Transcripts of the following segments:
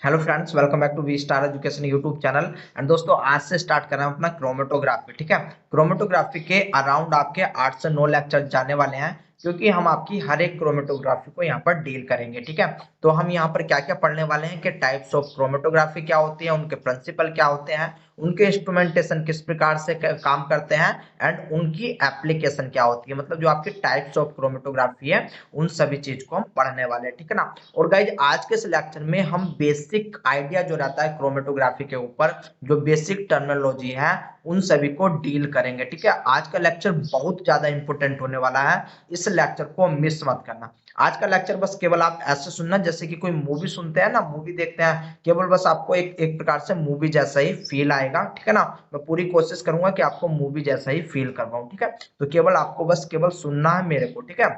Hello friends, welcome back to V Star Education YouTube channel. And दोस्तों, आज से start कर रहे हैं अपना क्रोमेटोग्राफी। ठीक है, क्रोमेटोग्राफी के अराउंड आपके 8 से 9 लेक्चर जाने वाले हैं, क्योंकि हम आपकी हर एक क्रोमेटोग्राफी को यहाँ पर डील करेंगे। ठीक है, तो हम यहाँ पर क्या क्या पढ़ने वाले हैं कि टाइप्स ऑफ क्रोमेटोग्राफी क्या होती है, उनके प्रिंसिपल क्या होते हैं, उनके इंस्ट्रूमेंटेशन किस प्रकार से काम करते हैं, एंड उनकी एप्लीकेशन क्या होती है। मतलब जो आपकी टाइप्स ऑफ क्रोमेटोग्राफी है, उन सभी चीज को हम पढ़ने वाले हैं। ठीक है ना। और गाइज, आज के इस लेक्चर में हम बेसिक आइडिया जो रहता है क्रोमेटोग्राफी के ऊपर, जो बेसिक टर्मिनोलॉजी है, उन सभी को डील करेंगे। ठीक है, आज का लेक्चर बहुत ज्यादा इंपॉर्टेंट होने वाला है, इस लेक्चर को मिस मत करना। आज का लेक्चर बस केवल आप ऐसे सुनना जैसे कि कोई मूवी सुनते हैं ना, मूवी देखते हैं, केवल बस आपको एक एक प्रकार से मूवी जैसा ही फील आएगा। ठीक है ना। मैं पूरी कोशिश करूंगा कि आपको मूवी जैसा ही फील करवाऊं। ठीक है, तो केवल आपको बस केवल सुनना है मेरे को। ठीक है,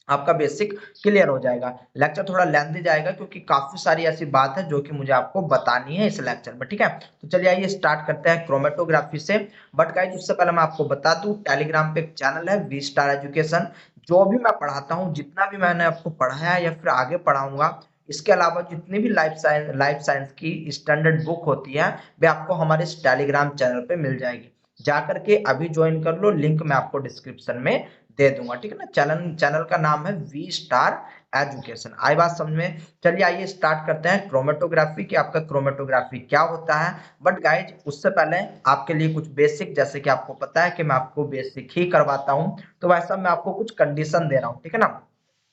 आपका बेसिक क्लियर हो जाएगा। लेक्चर थोड़ा लेंथी जाएगा क्योंकि काफी सारी ऐसी बात है जो कि मुझे आपको बतानी है इस लेक्चर में। ठीक है, तो चलिए आइए स्टार्ट करते हैं क्रोमेटोग्राफी से। बट गाइस, उससे पहले मैं आपको बता दूं, टेलीग्राम पे एक चैनल है वी स्टार एजुकेशन। जो भी मैं पढ़ाता हूँ, जितना भी मैंने आपको पढ़ाया है या फिर आगे पढ़ाऊंगा, इसके अलावा जितनी भी लाइफ साइंस की स्टैंडर्ड बुक होती है, वे आपको हमारे इस टेलीग्राम चैनल पे मिल जाएगी। जाकर के अभी ज्वाइन कर लो, लिंक मैं आपको डिस्क्रिप्शन में दे दूंगा। ठीक है ना। चैनल चैनल का नाम है वी स्टार एजुकेशन। आई बात समझ में। चलिए आइए स्टार्ट करते हैं क्रोमेटोग्राफी की। आपका क्रोमेटोग्राफी क्या होता है। बट गाइज, उससे पहले आपके लिए कुछ बेसिक, जैसे कि आपको पता है कि मैं आपको बेसिक ही करवाता हूं, तो वैसा मैं आपको कुछ कंडीशन दे रहा हूं। ठीक है ना।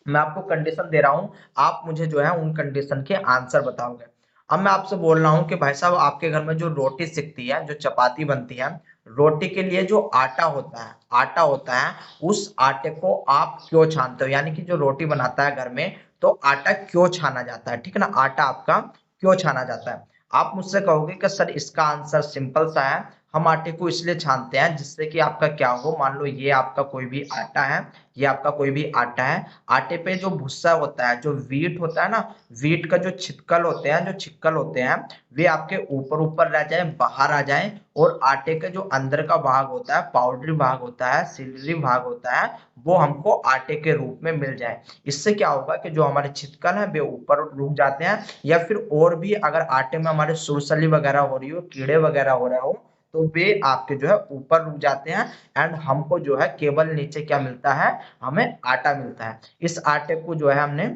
मैं आपको कंडीशन दे रहा हूं, आप मुझे जो है उन कंडीशन के आंसर बताओगे। अब मैं आपसे बोल रहा हूं कि भाई साहब, आपके घर में जो रोटी सिकती है, जो चपाती बनती है, रोटी के लिए जो आटा होता है, उस आटे को आप क्यों छानते हो, यानी कि जो रोटी बनाता है घर में, तो आटा क्यों छाना जाता है। ठीक है ना, आटा आपका क्यों छाना जाता है। आप मुझसे कहोगे कि सर इसका आंसर सिंपल सा है, हम आटे को इसलिए छानते हैं जिससे कि आपका क्या हो, मान लो ये आपका कोई भी आटा है, ये आपका कोई भी आटा है, आटे पे जो भूसा होता है, जो वीट होता है ना, वीट का जो छिक्कल होते हैं, वे आपके ऊपर ऊपर रह जाए, बाहर आ जाए, और आटे का जो अंदर का भाग होता है, पाउडरी भाग होता है, सिल्वरी भाग होता है, वो हमको आटे के रूप में मिल जाए। इससे क्या होगा कि जो हमारे छिटकल है वे ऊपर रुक जाते हैं, या फिर और भी अगर आटे में हमारे सुरसली वगैरह हो रही हो, कीड़े वगैरह हो रहे हो, तो वे आपके जो है ऊपर रुक जाते हैं। एंड हमको जो है केवल नीचे क्या मिलता है, हमें आटा मिलता है। इस आटे को जो है हमने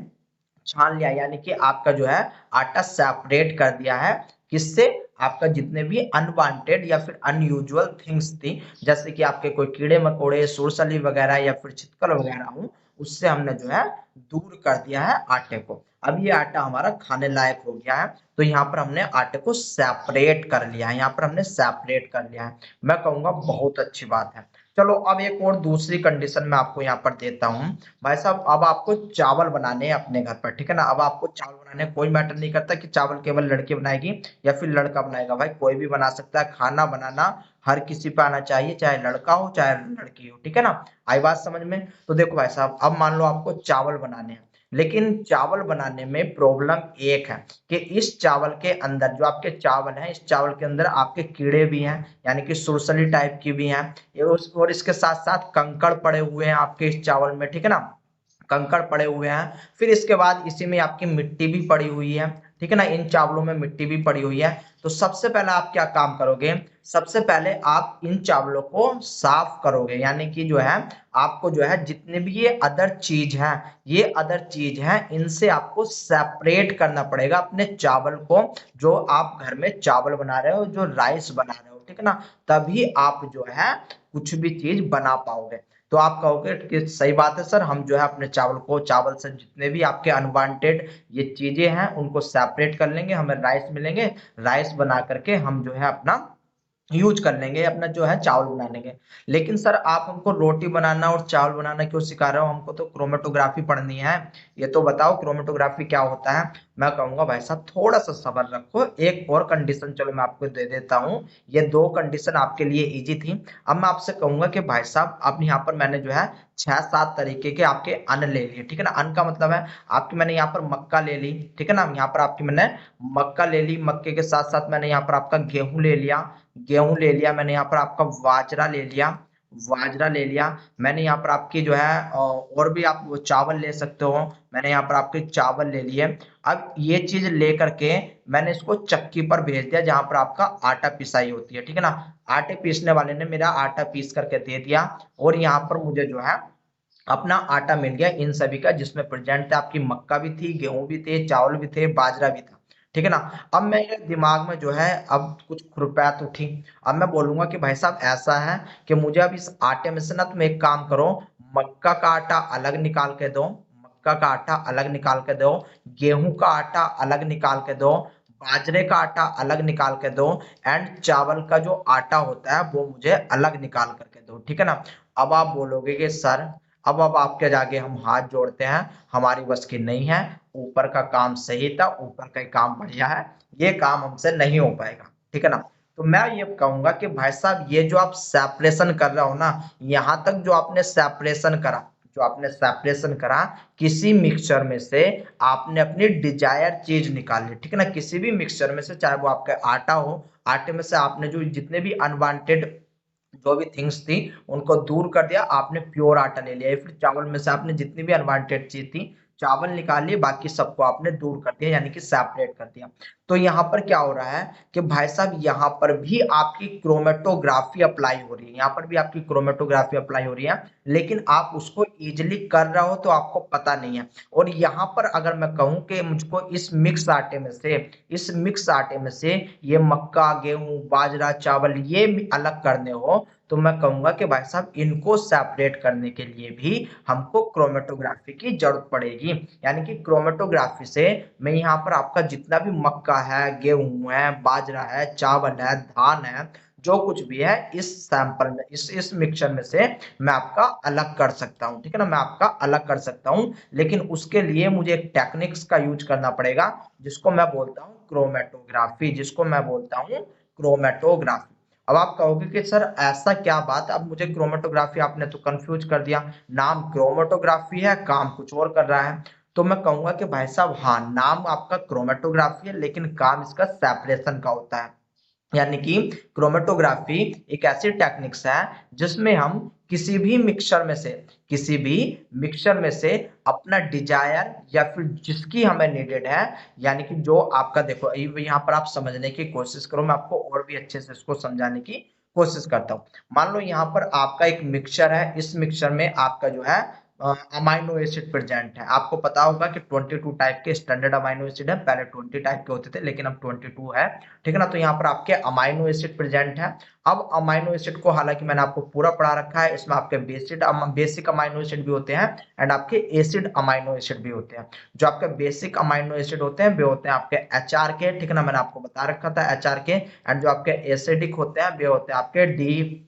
छान लिया, यानी कि आपका जो है आटा सेपरेट कर दिया है। किससे? आपका जितने भी अनवांटेड या फिर अनयूजुअल थिंग्स थी, जैसे कि आपके कोई कीड़े मकोड़े, सुरसली वगैरह या फिर छिटकल वगैरह हो, उससे हमने जो है दूर कर दिया है आटे को। अब ये आटा हमारा खाने लायक हो गया है। तो यहाँ पर हमने आटे को सेपरेट कर लिया है, यहाँ पर हमने सेपरेट कर लिया है। मैं कहूंगा बहुत अच्छी बात है। चलो, अब एक और दूसरी कंडीशन मैं आपको यहाँ पर देता हूँ। भाई साहब, अब आपको चावल बनाने हैं अपने घर पर। ठीक है ना, अब आपको चावल बनाने हैं, कोई मैटर नहीं करता कि चावल केवल लड़की बनाएगी या फिर लड़का बनाएगा। भाई कोई भी बना सकता है। खाना बनाना हर किसी पे आना चाहिए, चाहे लड़का हो चाहे लड़की हो। ठीक है ना। आई बात समझ में। तो देखो भाई साहब, अब मान लो आपको चावल बनाने हैं, लेकिन चावल बनाने में प्रॉब्लम एक है कि इस चावल के अंदर, जो आपके चावल हैं, इस चावल के अंदर आपके कीड़े भी हैं, यानी कि सुरसली टाइप की भी हैं, और इसके साथ साथ कंकड़ पड़े हुए हैं आपके इस चावल में। ठीक है ना, कंकड़ पड़े हुए हैं। फिर इसके बाद इसी में आपकी मिट्टी भी पड़ी हुई है। ठीक है ना, इन चावलों में मिट्टी भी पड़ी हुई है। तो सबसे पहले आप क्या काम करोगे, सबसे पहले आप इन चावलों को साफ करोगे, यानी कि जो है आपको जो है जितने भी ये अदर चीज है, ये अदर चीज है, इनसे आपको सेपरेट करना पड़ेगा अपने चावल को, जो आप घर में चावल बना रहे हो, जो राइस बना रहे हो। ठीक है ना, तभी आप जो है कुछ भी चीज बना पाओगे। तो आप कहोगे कि सही बात है सर, हम जो है अपने चावल से जितने भी आपके अनवांटेड ये चीजें हैं उनको सेपरेट कर लेंगे, हमें राइस मिलेंगे, राइस बना करके हम जो है अपना यूज कर लेंगे, अपना जो है चावल बना लेंगे। लेकिन सर, आप हमको रोटी बनाना और चावल बनाना क्यों सिखा रहे हो, हमको तो क्रोमेटोग्राफी पढ़नी है। ये तो बताओ क्रोमेटोग्राफी क्या होता है। मैं कहूंगा भाई साहब थोड़ा सा सब्र रखो, एक और कंडीशन चलो मैं आपको दे देता हूँ। ये दो कंडीशन आपके लिए इजी थी। अब मैं आपसे कहूंगा कि भाई साहब, अब यहाँ पर मैंने जो है 6-7 तरीके के आपके अन्न ले लिए। ठीक है ना, अन्न का मतलब है आपकी, मैंने यहाँ पर मक्का ले ली। ठीक है ना, यहाँ पर आपकी मैंने मक्का ले ली, मक्के के साथ साथ मैंने यहाँ पर आपका गेहूं ले लिया, गेहूं ले लिया मैंने, यहाँ पर आपका बाजरा ले लिया, बाजरा ले लिया, मैंने यहाँ पर आपकी जो है और भी आप वो चावल ले सकते हो, मैंने यहाँ पर आपके चावल ले लिए। अब ये चीज ले करके मैंने इसको चक्की पर भेज दिया जहां पर आपका आटा पिसाई होती है, ठीक है ना। आटे पीसने वाले ने मेरा आटा पीस करके दे दिया, और यहाँ पर मुझे जो है अपना आटा मिल गया इन सभी का, जिसमें प्रेजेंट थे आपकी मक्का भी थी, गेहूं भी थे, चावल भी थे, बाजरा भी था, ठीक है ना। अब मेरे दिमाग में जो है अब कुछ खुरपैत उठी। अब मैं बोलूंगा कि भाई साहब ऐसा है कि मुझे अब इस आटे में से ना तुम एक काम करो, मक्का का आटा अलग निकाल के दो, मक्का का आटा अलग निकाल के दो, गेहूं का आटा अलग निकाल के दो, बाजरे का आटा अलग निकाल के दो, एंड चावल का जो आटा होता है वो मुझे अलग निकाल करके दो, ठीक है ना। अब आप बोलोगे कि सर अब आपके जाके हम हाथ जोड़ते हैं, हमारी बस की नहीं है, ऊपर का काम सही था, ऊपर का काम बढ़िया है, ये काम हमसे नहीं हो पाएगा, ठीक है ना। तो मैं ये कहूंगा कि भाई साहब ये जो आप सेपरेशन कर रहे हो ना, यहाँ तक जो आपने सेपरेशन करा, जो आपने सेपरेशन करा किसी मिक्सचर में से, आपने अपनी डिजायर चीज निकाली, ठीक है ना। किसी भी मिक्सचर में से, चाहे वो आपका आटा हो, आटे में से आपने जो जितने भी अनवांटेड जो भी थिंग्स थी उनको दूर कर दिया, आपने प्योर आटा ले लिया। फिर चावल में से आपने जितनी भी अनवांटेड चीज थी, चावल निकाल लिए, बाकी सबको आपने दूर कर दिया, यानी कि सेपरेट कर दिया। तो यहाँ पर क्या हो रहा है कि भाई साहब यहाँ पर भी आपकी क्रोमेटोग्राफी अप्लाई हो रही है, यहाँ पर भी आपकी क्रोमेटोग्राफी अप्लाई हो रही है, लेकिन आप उसको इजिली कर रहे हो तो आपको पता नहीं है। और यहाँ पर अगर मैं कहूँ कि मुझको इस मिक्स आटे में से, इस मिक्स आटे में से ये मक्का, गेहूं, बाजरा, चावल ये अलग करने हो, तो मैं कहूंगा कि भाई साहब इनको सेपरेट करने के लिए भी हमको क्रोमेटोग्राफी की जरूरत पड़ेगी। यानी कि क्रोमेटोग्राफी से मैं यहाँ पर आपका जितना भी मक्का है, गेहूं है, बाजरा है, चावल है, धान है, जो कुछ भी है, इस सैंपल में, इस मिक्सचर में से मैं आपका अलग कर सकता हूँ, ठीक है ना। मैं आपका अलग कर सकता हूँ, लेकिन उसके लिए मुझे एक टेक्निक्स का यूज करना पड़ेगा, जिसको मैं बोलता हूँ क्रोमेटोग्राफी, जिसको मैं बोलता हूँ क्रोमेटोग्राफी। अब आप कहोगे कि सर ऐसा क्या बात, अब मुझे क्रोमेटोग्राफी आपने तो कंफ्यूज कर दिया, नाम क्रोमेटोग्राफी है, काम कुछ और कर रहा है। तो मैं कहूंगा कि भाई साहब हाँ, नाम आपका क्रोमेटोग्राफी है, लेकिन काम इसका सेपरेशन का होता है। यानी कि क्रोमेटोग्राफी एक ऐसी टेक्निक्स है जिसमें हम किसी भी मिक्सचर में से, किसी भी मिक्सचर में से अपना डिजायर या फिर जिसकी हमें नीडेड है, यानी कि जो आपका, देखो यहाँ पर आप समझने की कोशिश करो, मैं आपको और भी अच्छे से इसको समझाने की कोशिश करता हूँ। मान लो यहाँ पर आपका एक मिक्सचर है, इस मिक्सचर में आपका जो है अमाइनो एसिड प्रेजेंट है। आपको पता होगा कि 22 टाइप के स्टैंडर्ड अमाइनो एसिड है, पहले 20 टाइप के होते थे, लेकिन अब 22 है, ठीक है ना। तो यहाँ पर आपके अमाइनो एसिड प्रेजेंट है। अब अमाइनो एसिड को हालांकि मैंने आपको पूरा पढ़ा रखा है, इसमें आपके बेसिक अमाइनो एसिड भी होते हैं एंड आपके एसिड अमाइनो एसिड भी होते हैं। जो आपके बेसिक अमाइनो एसिड होते हैं वे होते हैं आपके एचआर के, ठीक है ना, मैंने आपको बता रखा था एचआर के। एंड जो आपके एसिडिक होते हैं वे होते हैं आपके डी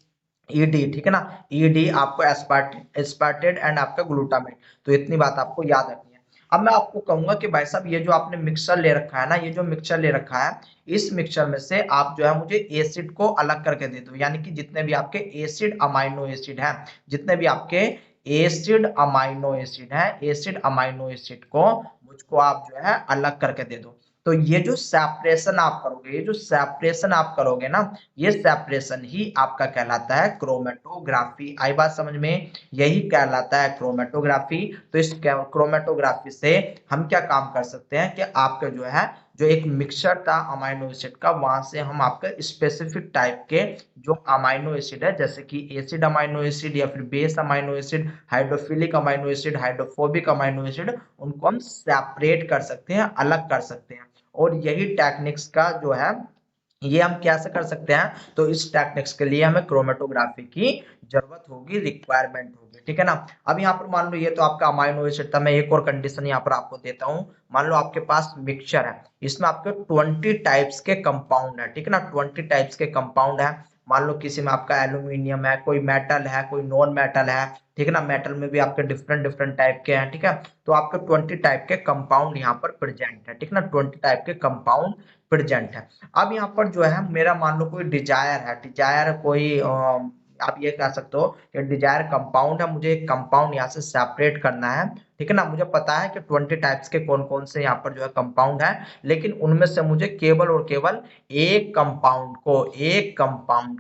ईडी, ठीक है ना। ईडी आपको एस्पार्टेट एंड आपका ग्लूटामेट। तो इतनी बात आपको याद रखनी है। अब मैं आपको कहूंगा कि भाई साहब ये जो आपने मिक्सचर ले रखा है ना, ये जो मिक्सचर ले रखा है, इस मिक्सचर में से आप जो है मुझे एसिड को अलग करके दे दो, यानी कि जितने भी आपके एसिड अमाइनो एसिड हैं, जितने भी आपके एसिड अमाइनो एसिड हैं, एसिड अमाइनो एसिड को मुझको आप जो है अलग करके दे दो। तो ये जो सेपरेशन आप करोगे, ये जो सेपरेशन आप करोगे ना, ये सेपरेशन ही आपका कहलाता है क्रोमेटोग्राफी। आई बात समझ में, यही कहलाता है क्रोमेटोग्राफी। तो इस क्रोमेटोग्राफी से हम क्या काम कर सकते हैं कि आपका जो है, जो एक मिक्सचर था अमाइनो एसिड का, वहां से हम आपका स्पेसिफिक टाइप के जो अमाइनो एसिड है, जैसे कि एसिड अमाइनो एसिड या फिर base amino acid, hydrophilic amino acid, hydrophobic amino acid, उनको हम सेपरेट कर सकते हैं, अलग कर सकते हैं। और यही टेक्निक्स का जो है, ये हम कैसे कर सकते हैं, तो इस टेक्निक्स के लिए हमें क्रोमेटोग्राफी की जरूरत होगी, रिक्वायरमेंट होगी, ठीक है ना। अब यहाँ पर मान लो ये तो आपका अमाइनो एसिड था, मैं एक और कंडीशन यहाँ पर आपको देता हूँ। मान लो आपके पास मिक्सचर है, इसमें आपके 20 टाइप्स के कंपाउंड है, ठीक है ना, 20 टाइप्स के कंपाउंड है। मान लो किसी में आपका एल्यूमिनियम है, कोई मेटल है, कोई नॉन मेटल है, ठीक है ना, मेटल में भी आपके डिफरेंट डिफरेंट टाइप के हैं, ठीक है। तो आपके 20 टाइप के कंपाउंड यहाँ पर प्रेजेंट है, ठीक है ना, 20 टाइप के कंपाउंड प्रेजेंट है। अब यहाँ पर जो है मेरा मान लो कोई डिजायर है, डिजायर कोई आप ये कह सकते हो कि डिजायर कंपाउंड है, मुझे एक कंपाउंड यहाँ से सेपरेट करना है, ठीक है ना। मुझे पता है कि 20 टाइप्स के कौन कौन से यहाँ पर जो है कंपाउंड है, लेकिन उनमें से मुझे केवल और केवल एक कंपाउंड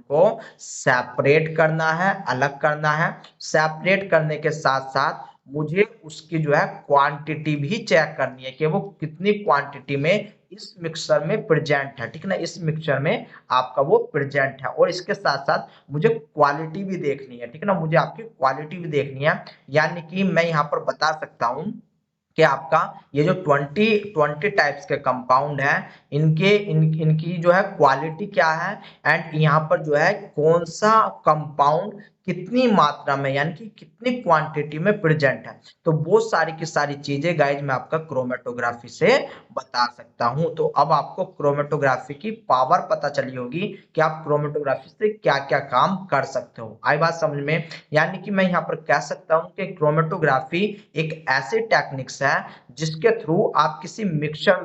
को सेपरेट करना है, अलग करना है। सेपरेट करने के साथ साथ मुझे उसकी जो है क्वांटिटी भी चेक करनी है कि वो कितनी क्वांटिटी में इस मिक्सचर में प्रेजेंट है, ठीक है ना, इस मिक्सचर में आपका वो प्रेजेंट है। और इसके साथ साथ मुझे क्वालिटी भी देखनी है, ठीक है ना, मुझे आपकी क्वालिटी भी देखनी है। यानी कि मैं यहाँ पर बता सकता हूँ कि आपका ये जो 20 टाइप्स के कंपाउंड है, इनकी जो है क्वालिटी क्या है, एंड यहाँ पर जो है कौन सा कंपाउंड कितनी मात्रा में यानी कि कितनी क्वांटिटी में प्रेजेंट है। तो वो सारी की सारी चीजें गाइज मैं आपका क्रोमेटोग्राफी से बता सकता हूं। तो अब आपको क्रोमेटोग्राफी की पावर पता चली होगी कि आप क्रोमेटोग्राफी से क्या क्या काम कर सकते हो। आई बात समझ में? यानी कि मैं यहाँ पर कह सकता हूँ कि क्रोमेटोग्राफी एक ऐसी टेक्निक्स है जिसके थ्रू आप किसी मिक्सचर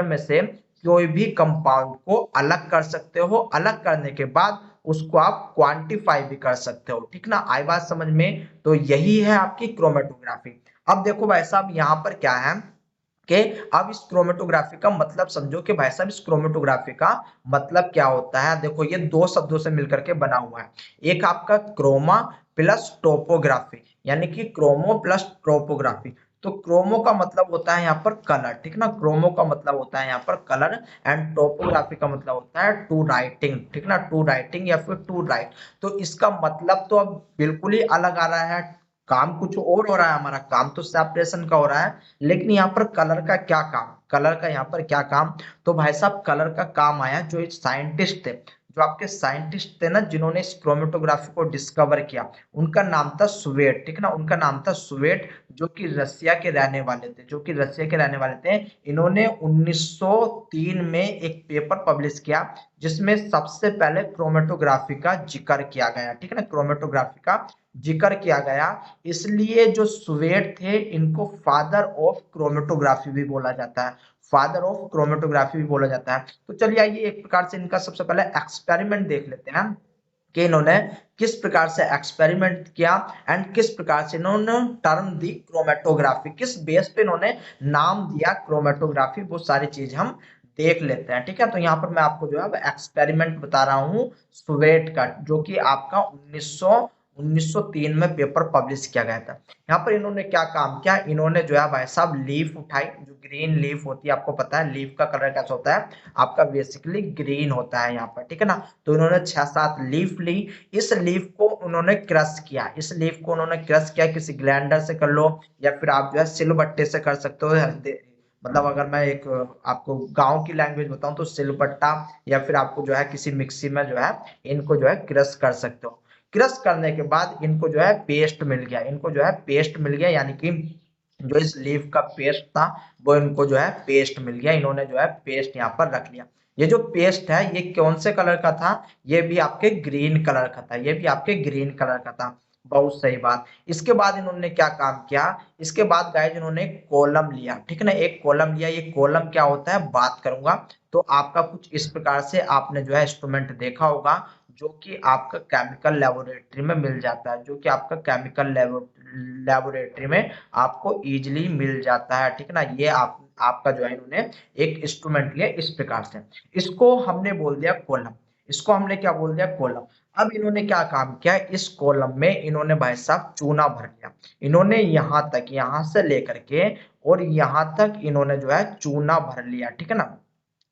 में से कोई भी कंपाउंड को अलग कर सकते हो। अलग करने के बाद उसको आप क्वांटिफाई भी कर सकते हो, ठीक ना। आई बात समझ में? तो यही है आपकी क्रोमेटोग्राफी। अब देखो भाई साहब यहाँ पर क्या है कि अब इस क्रोमेटोग्राफी का मतलब समझो कि भाई साहब इस क्रोमेटोग्राफी का मतलब क्या होता है। देखो ये दो शब्दों से मिलकर के बना हुआ है। एक आपका क्रोमा प्लस टोपोग्राफी, यानी कि क्रोमो प्लस टोपोग्राफी। तो क्रोमो का मतलब होता है यहाँ पर कलर, ठीक ना, क्रोमो का मतलब होता है यहाँ पर कलर, एंड टोपोग्राफी का मतलब होता है टू राइटिंग, ठीक ना, टू राइटिंग या फिर टू राइट। तो इसका मतलब तो अब बिल्कुल ही अलग आ रहा है। काम कुछ और हो रहा है, हमारा काम तो सेपरेशन का हो रहा है, लेकिन यहाँ पर कलर का क्या काम, कलर का यहाँ पर क्या काम। तो भाई साहब कलर का काम आया, जो साइंटिस्ट थे, जो आपके साइंटिस्ट थे ना जिन्होंने इस क्रोमेटोग्राफी को डिस्कवर किया, उनका नाम था सुवेट, ठीक ना, उनका नाम था सुवेट, जो कि रसिया के रहने वाले थे। इन्होंने 1903 में एक पेपर पब्लिश किया जिसमें सबसे पहले क्रोमेटोग्राफी का जिक्र किया गया, ठीक है ना, क्रोमेटोग्राफी का जिक्र किया गया। इसलिए जो सुवेट थे इनको फादर ऑफ क्रोमेटोग्राफी भी बोला जाता है, फादर ऑफ क्रोमेटोग्राफी भी बोला जाता है। तो चलिए आइए एक प्रकार से इनका सबसे पहले एक्सपेरिमेंट देख लेते हैं कि इन्होंने किस प्रकार से एक्सपेरिमेंट किया, एंड किस प्रकार से इन्होंने टर्म दी क्रोमेटोग्राफी, किस बेस पे इन्होंने नाम दिया क्रोमेटोग्राफी, वो सारी चीज हम देख लेते हैं, ठीक है। तो यहाँ पर मैं आपको जो है एक्सपेरिमेंट बता रहा हूँ सुवेट का, जो कि आपका 1903 में पेपर पब्लिश किया गया था। यहाँ पर इन्होंने क्या काम किया, इन्होंने जो है भाई साहब लीफ उठाई, जो ग्रीन लीफ होती है, आपको पता है लीफ का कलर कैसा होता है, आपका बेसिकली ग्रीन होता है यहाँ पर, ठीक है ना। तो इन्होंने 6-7 लीफ ली। इस लीफ को उन्होंने क्रश किया, किसी ग्राइंडर से कर लो, या फिर आप जो है सिलबट्टे से कर सकते हो। मतलब अगर मैं एक आपको गांव की लैंग्वेज बताऊं तो सिलबट्टा, या फिर आपको जो है किसी मिक्सी में जो है इनको जो है क्रश कर सकते हो। क्रश करने के बाद इनको जो है पेस्ट मिल गया, यानी कि जो इस लीफ का पेस्ट था वो इनको जो है पेस्ट मिल गया। इन्होंने जो है पेस्ट यहाँ पर रख लिया। ये जो पेस्ट है ये कौन से कलर का था, ये भी आपके ग्रीन कलर का था। बहुत सही बात। इसके बाद इन्होंने क्या काम किया, इसके बाद गाइस इन्होंने कॉलम लिया, ठीक है ना, एक कॉलम लिया। ये कॉलम क्या होता है बात करूंगा। तो आपका कुछ इस प्रकार से आपने जो है इंस्ट्रूमेंट देखा होगा, जो कि आपका केमिकल लेबोरेटरी में मिल जाता है, लेबोरेटरी में आपको इजीली मिल जाता है, ठीक है ना। ये आपका जो है इन्होंने एक इंस्ट्रूमेंट लिया इस प्रकार से, इसको हमने बोल दिया कॉलम, इसको हमने क्या बोल दिया कॉलम। अब इन्होंने क्या काम किया, इस कॉलम में इन्होंने भाई साहब चूना भर लिया। इन्होंने यहां से लेकर के और यहां तक इन्होंने जो है चूना भर लिया, ठीक है ना,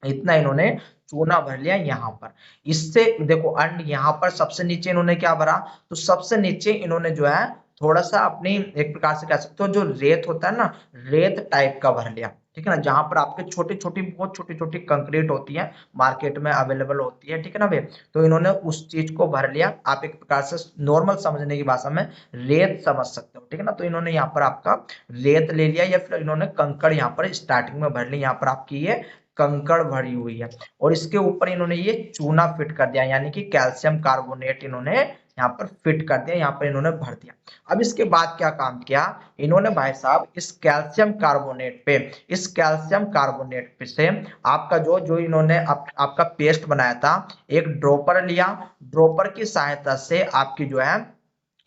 इतना इन्होंने चूना भर लिया यहाँ पर। इससे देखो अंड यहाँ पर सबसे नीचे इन्होंने क्या भरा, तो सबसे नीचे इन्होंने जो है थोड़ा सा अपनी एक प्रकार से कह सकते हो जो रेत होता है ना, रेत टाइप का भर लिया, ठीक है ना, जहां पर आपके बहुत छोटी छोटी कंक्रीट होती है, मार्केट में अवेलेबल होती है, ठीक है ना भाई। तो इन्होंने उस चीज को भर लिया। आप एक प्रकार से नॉर्मल समझने की भाषा में रेत समझ सकते हो, ठीक है ना। तो इन्होंने यहाँ पर आपका रेत ले लिया, या फिर इन्होंने कंकड़ यहाँ पर स्टार्टिंग में भर ली। यहाँ पर आपकी ये कंकड़ भरी हुई है, और इसके ऊपर इन्होंने ये चूना फिट कर दिया, यानी कि कैल्शियम कार्बोनेट इन्होंने यहाँ पर फिट कर दिया, यहाँ पर इन्होंने भर दिया। अब इसके बाद क्या काम किया इन्होंने भाई साहब, इस कैल्शियम कार्बोनेट पे, इस कैल्शियम कार्बोनेट पे से आपका जो जो इन्होंने आपका पेस्ट बनाया था, एक ड्रॉपर लिया, ड्रॉपर की सहायता से आपकी जो है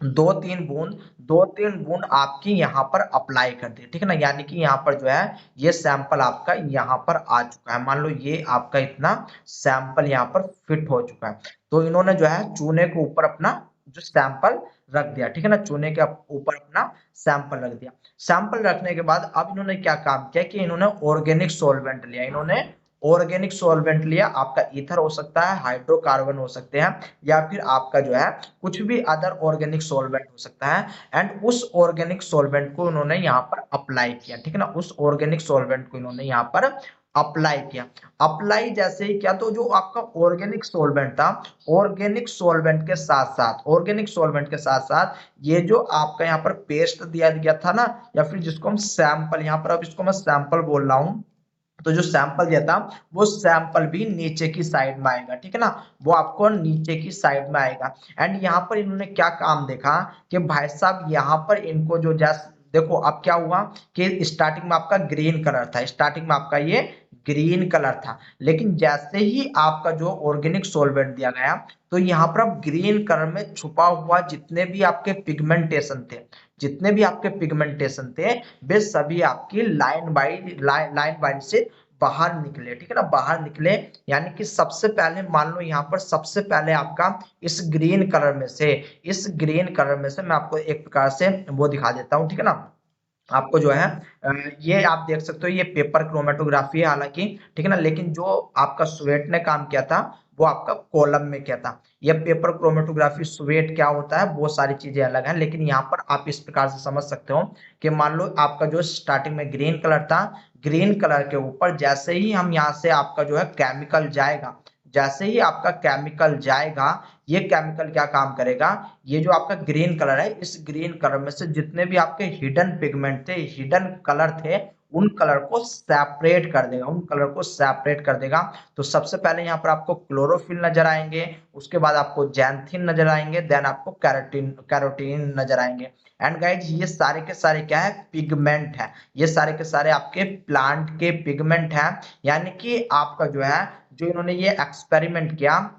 दो तीन बूंद आपकी यहाँ पर अप्लाई कर दी, ठीक है ना। यानी कि यहाँ पर जो है ये सैंपल आपका यहाँ पर आ चुका है। मान लो ये आपका इतना सैंपल यहाँ पर फिट हो चुका है। तो इन्होंने जो है चूने के ऊपर अपना जो सैंपल रख दिया, ठीक है ना, चूने के ऊपर अपना सैंपल रख दिया। सैंपल रखने के बाद अब इन्होंने क्या काम किया कि इन्होंने ऑर्गेनिक सॉल्वेंट लिया, इन्होंने ऑर्गेनिक सॉल्वेंट लिया। आपका ईथर हो सकता है, हाइड्रोकार्बन हो सकते हैं, या फिर आपका जो है कुछ भी अदर ऑर्गेनिक सॉल्वेंट हो सकता है। एंड उस ऑर्गेनिक सॉल्वेंट को इन्होंने यहाँ पर अप्लाई किया, ठीक है ना, उस ऑर्गेनिक सॉल्वेंट को इन्होंने यहाँ पर अप्लाई किया। अप्लाई जैसे ही किया तो जो आपका ऑर्गेनिक सॉल्वेंट था, ऑर्गेनिक सॉल्वेंट के साथ साथ, ऑर्गेनिक सॉल्वेंट के साथ साथ ये जो आपका यहाँ पर पेस्ट दिया गया था ना, या फिर जिसको हम सैंपल, यहाँ पर अब इसको मैं सैंपल बोल रहा हूँ, तो जो सैंपल दिया था वो सैंपल भी नीचे की साइड में आएगा, ठीक है ना, वो आपको नीचे की साइड में आएगा। एंड यहाँ पर इन्होंने क्या काम देखा कि भाई साहब यहाँ पर इनको जो जैसे देखो अब क्या हुआ कि स्टार्टिंग में आपका ग्रीन कलर था, स्टार्टिंग में आपका ये ग्रीन कलर था, लेकिन जैसे ही आपका जो ऑर्गेनिक सॉल्वेंट दिया गया तो यहाँ पर अब ग्रीन कलर में छुपा हुआ जितने भी आपके पिगमेंटेशन थे, जितने भी आपके पिगमेंटेशन थे, वे सभी आपकी लाइन बाय से बाहर निकले, ठीक है ना, बाहर निकले। यानी कि सबसे पहले मान लो यहाँ पर सबसे पहले आपका इस ग्रीन कलर में से, इस ग्रीन कलर में से मैं आपको एक प्रकार से वो दिखा देता हूँ, ठीक है ना। आपको जो है ये आप देख सकते हो ये पेपर क्रोमेटोग्राफी है हालांकि, ठीक है ना, लेकिन जो आपका स्वेट ने काम किया था वो आपका कॉलम में किया था। ये पेपर क्रोमेटोग्राफी, स्वेट क्या होता है, बहुत सारी चीजें अलग हैं, लेकिन यहाँ पर आप इस प्रकार से समझ सकते हो कि मान लो आपका जो स्टार्टिंग में ग्रीन कलर था, ग्रीन कलर के ऊपर जैसे ही हम यहाँ से आपका जो है केमिकल जाएगा, जैसे ही आपका केमिकल जाएगा, ये केमिकल क्या काम करेगा, ये जो आपका ग्रीन कलर है, इस ग्रीन कलर में से जितने भी आपके हिडन पिगमेंट थे, हिडन कलर थे, उन कलर को सेपरेट कर देगा, उन कलर को सेपरेट कर देगा। तो सबसे पहले यहाँ पर आपको क्लोरोफिल नजर आएंगे, उसके बाद आपको जैंथिन नजर आएंगे, देन आपको कैरोटीन नजर आएंगे। एंड गाइज ये सारे के सारे क्या है, पिगमेंट है, ये सारे के सारे आपके प्लांट के पिगमेंट है। यानी कि आपका जो है, जो इन्होंने ये एक्सपेरिमेंट किया,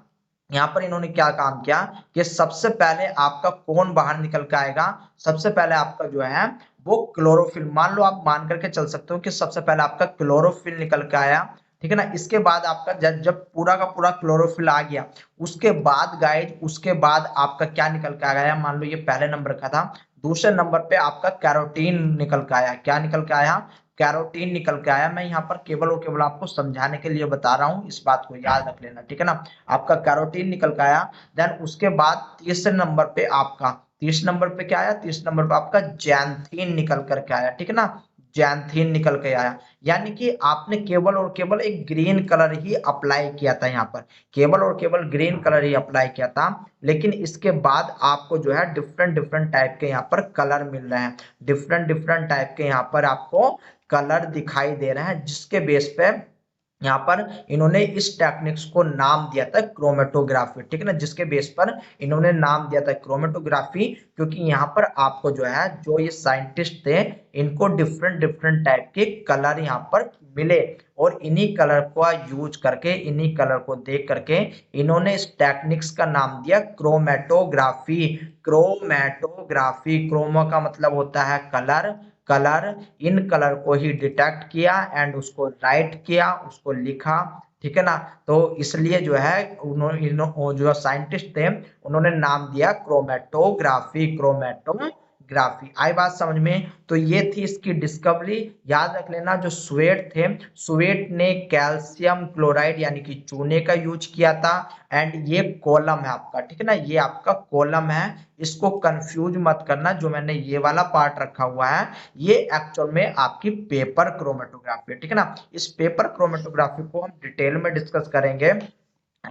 यहाँ पर इन्होंने क्या काम किया कि सबसे पहले आपका कौन बाहर निकल के आएगा, सबसे पहले आपका जो है वो क्लोरोफिल, मान लो आप मान करके चल सकते हो कि सबसे पहले आपका क्लोरोफिल निकल के आया, ठीक है ना। इसके बाद आपका जब पूरा का पूरा क्लोरोफिल आ गया, उसके बाद गाइज, उसके बाद आपका क्या निकल के आ गया, मान लो ये पहले नंबर का था, दूसरे नंबर पे आपका कैरोटीन निकल के आया। क्या निकल के आया, कैरोटीन निकल के आया। मैं यहाँ पर केवल और केवल आपको समझाने के लिए बता रहा हूँ, इस बात को याद रख लेना, ठीक है ना। आपका कैरोटीन निकल के आया, देन उसके बाद तीसरे नंबर पे आपका, तीसरे नंबर पे क्या आया, तीसरे नंबर पे आपका जैंथीन निकल करके आया, ठीक है ना, जैंथीन निकल के आया। यानी कि आपने केवल और केवल एक ग्रीन कलर ही अप्लाई किया था, यहाँ पर केवल और केवल ग्रीन कलर ही अप्लाई किया था, लेकिन इसके बाद आपको जो है डिफरेंट डिफरेंट टाइप के यहाँ पर कलर मिल रहे हैं, डिफरेंट डिफरेंट टाइप के यहाँ पर आपको कलर दिखाई दे रहे हैं, जिसके बेस पे यहाँ पर इन्होंने इस टेक्निक्स को नाम दिया था क्रोमेटोग्राफी, ठीक है ना, जिसके बेस पर इन्होंने नाम दिया था क्रोमेटोग्राफी, क्योंकि यहाँ पर आपको जो है, जो ये साइंटिस्ट थे, इनको डिफरेंट डिफरेंट टाइप के कलर यहाँ पर मिले, और इन्हीं कलर को यूज करके, इन्हीं कलर को देख करके इन्होंने इस टेक्निक्स का नाम दिया क्रोमेटोग्राफी। क्रोमेटोग्राफी, क्रोमो का मतलब होता है कलर, कलर, इन कलर को ही डिटेक्ट किया एंड उसको राइट किया, उसको लिखा, ठीक है ना। तो इसलिए जो है उन्होंने जो साइंटिस्ट थे उन्होंने नाम दिया क्रोमेटोग्राफी, क्रोमेटोग्राफी। आई बात समझ में। तो ये थी इसकी डिस्कवरी। याद रख लेना, जो स्वेट थे, स्वेट ने कैल्शियम क्लोराइड यानी कि चूने का यूज किया था, एंड ये कॉलम है आपका, ठीक है ना, ये आपका कॉलम है, इसको कंफ्यूज मत करना, जो मैंने ये वाला पार्ट रखा हुआ है ये एक्चुअल में आपकी पेपर क्रोमेटोग्राफी है, ठीक है ना। इस पेपर क्रोमेटोग्राफी को हम डिटेल में डिस्कस करेंगे।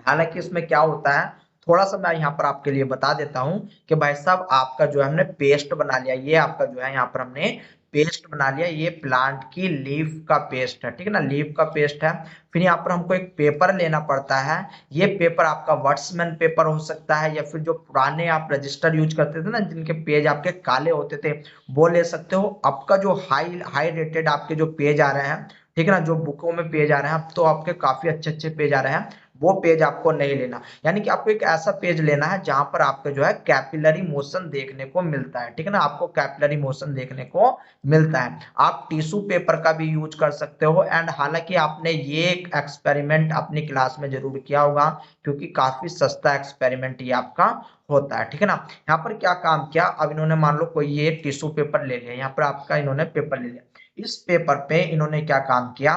हालांकि इसमें क्या होता है, थोड़ा सा मैं यहाँ पर आपके लिए बता देता हूँ कि भाई साहब आपका जो है हमने पेस्ट बना लिया, ये आपका जो है यहाँ पर हमने पेस्ट बना लिया, ये प्लांट की लीफ का पेस्ट है, ठीक है ना, लीफ का पेस्ट है। फिर यहाँ पर हमको एक पेपर लेना पड़ता है, ये पेपर आपका वर्ड्समैन पेपर हो सकता है, या फिर जो पुराने आप रजिस्टर यूज करते थे ना, जिनके पेज आपके काले होते थे, वो ले सकते हो। आपका जो हाई हाई रेटेड आपके जो पेज आ रहे हैं, ठीक है ना, जो बुकों में पेज आ रहे हैं, अब तो आपके काफी अच्छे अच्छे पेज आ रहे हैं, वो पेज आपको नहीं लेना। यानी कि आपको एक ऐसा पेज लेना है जहां पर आपको जो है कैपिलरी मोशन देखने को मिलता है, ठीक है ना, आपको कैपिलरी मोशन देखने को मिलता है। आप टिश्यू पेपर का भी यूज कर सकते हो। एंड हालांकि आपने ये एक एक्सपेरिमेंट अपनी क्लास में जरूर किया होगा, क्योंकि काफी सस्ता एक्सपेरिमेंट ये आपका होता है, ठीक है ना। यहाँ पर क्या काम किया, अब इन्होंने मान लो कोई ये टिश्यू पेपर ले लिया, यहाँ पर आपका इन्होंने पेपर ले लिया, इस पेपर पे इन्होंने क्या काम किया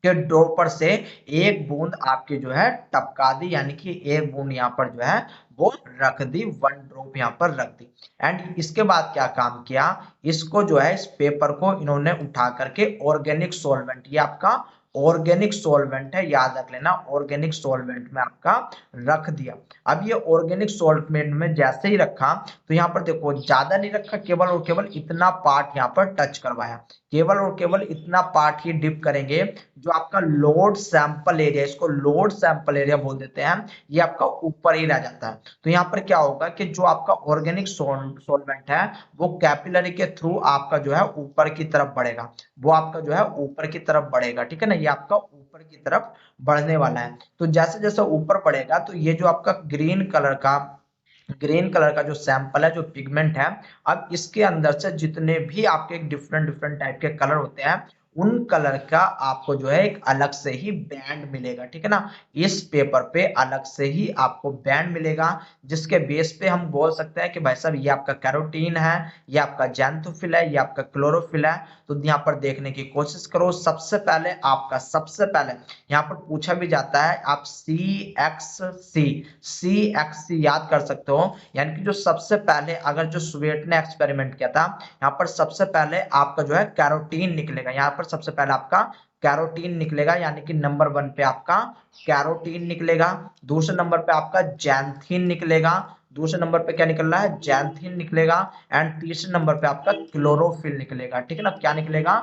कि ड्रॉपर से एक बूंद आपकी जो है टपका दी, यानी कि एक बूंद यहाँ पर जो है वो रख दी, वन ड्रॉप यहाँ पर रख दी। एंड इसके बाद क्या काम किया, इसको जो है इस पेपर को इन्होंने उठा करके ऑर्गेनिक सॉल्वेंट, ये आपका ऑर्गेनिक सॉल्वेंट है, याद रख लेना, ऑर्गेनिक सॉल्वेंट में आपका रख दिया। अब ये ऑर्गेनिक सॉल्वेंट में जैसे ही रखा, तो यहाँ पर देखो ज्यादा नहीं रखा, केवल और केवल इतना पार्ट यहाँ पर टच करवाया, केवल और केवल इतना पार्ट ही डिप करेंगे, जो आपका लोड सैंपल एरिया, इसको लोड सैंपल एरिया बोल देते हैं, ये आपका ऊपर ही रह जाता है। तो यहाँ पर क्या होगा कि जो आपका ऑर्गेनिक सॉल्वेंट है, वो कैपिलरी के थ्रू आपका जो है ऊपर की तरफ बढ़ेगा, वो आपका जो है ऊपर की तरफ बढ़ेगा, ठीक है ना, ये आपका ऊपर की तरफ बढ़ने वाला है। तो जैसे जैसे ऊपर बढ़ेगा, तो ये जो आपका ग्रीन कलर का जो सैंपल है, जो पिगमेंट है, अब इसके अंदर से जितने भी आपके डिफरेंट डिफरेंट टाइप के कलर होते हैं, उन कलर का आपको जो है एक अलग से ही बैंड मिलेगा, ठीक है ना, इस पेपर पे अलग से ही आपको बैंड मिलेगा, जिसके बेस पे हम बोल सकते हैं कि भाई साहब ये आपका कैरोटीन है, ये आपका जैंथोफिल है, ये आपका क्लोरोफिल है। तो यहाँ पर देखने की कोशिश करो, सबसे पहले यहाँ पर पूछा भी जाता है, आप सी एक्स सी याद कर सकते हो, यानी कि जो सबसे पहले अगर जो स्वेट ने एक्सपेरिमेंट किया था, यहाँ पर सबसे पहले आपका जो है कैरोटीन निकलेगा, यहाँ पर सबसे पहले आपका कैरोटीन निकलेगा, यानी कि नंबर 1 पे आपका कैरोटीन निकलेगा। दूसरे नंबर पे आपका जैंथीन निकलेगा, दूसरे नंबर पे क्या निकल रहा है, जैंथीन निकलेगा। एंड तीसरे नंबर पे आपका क्लोरोफिल निकलेगा, ठीक है ना, क्या निकलेगा,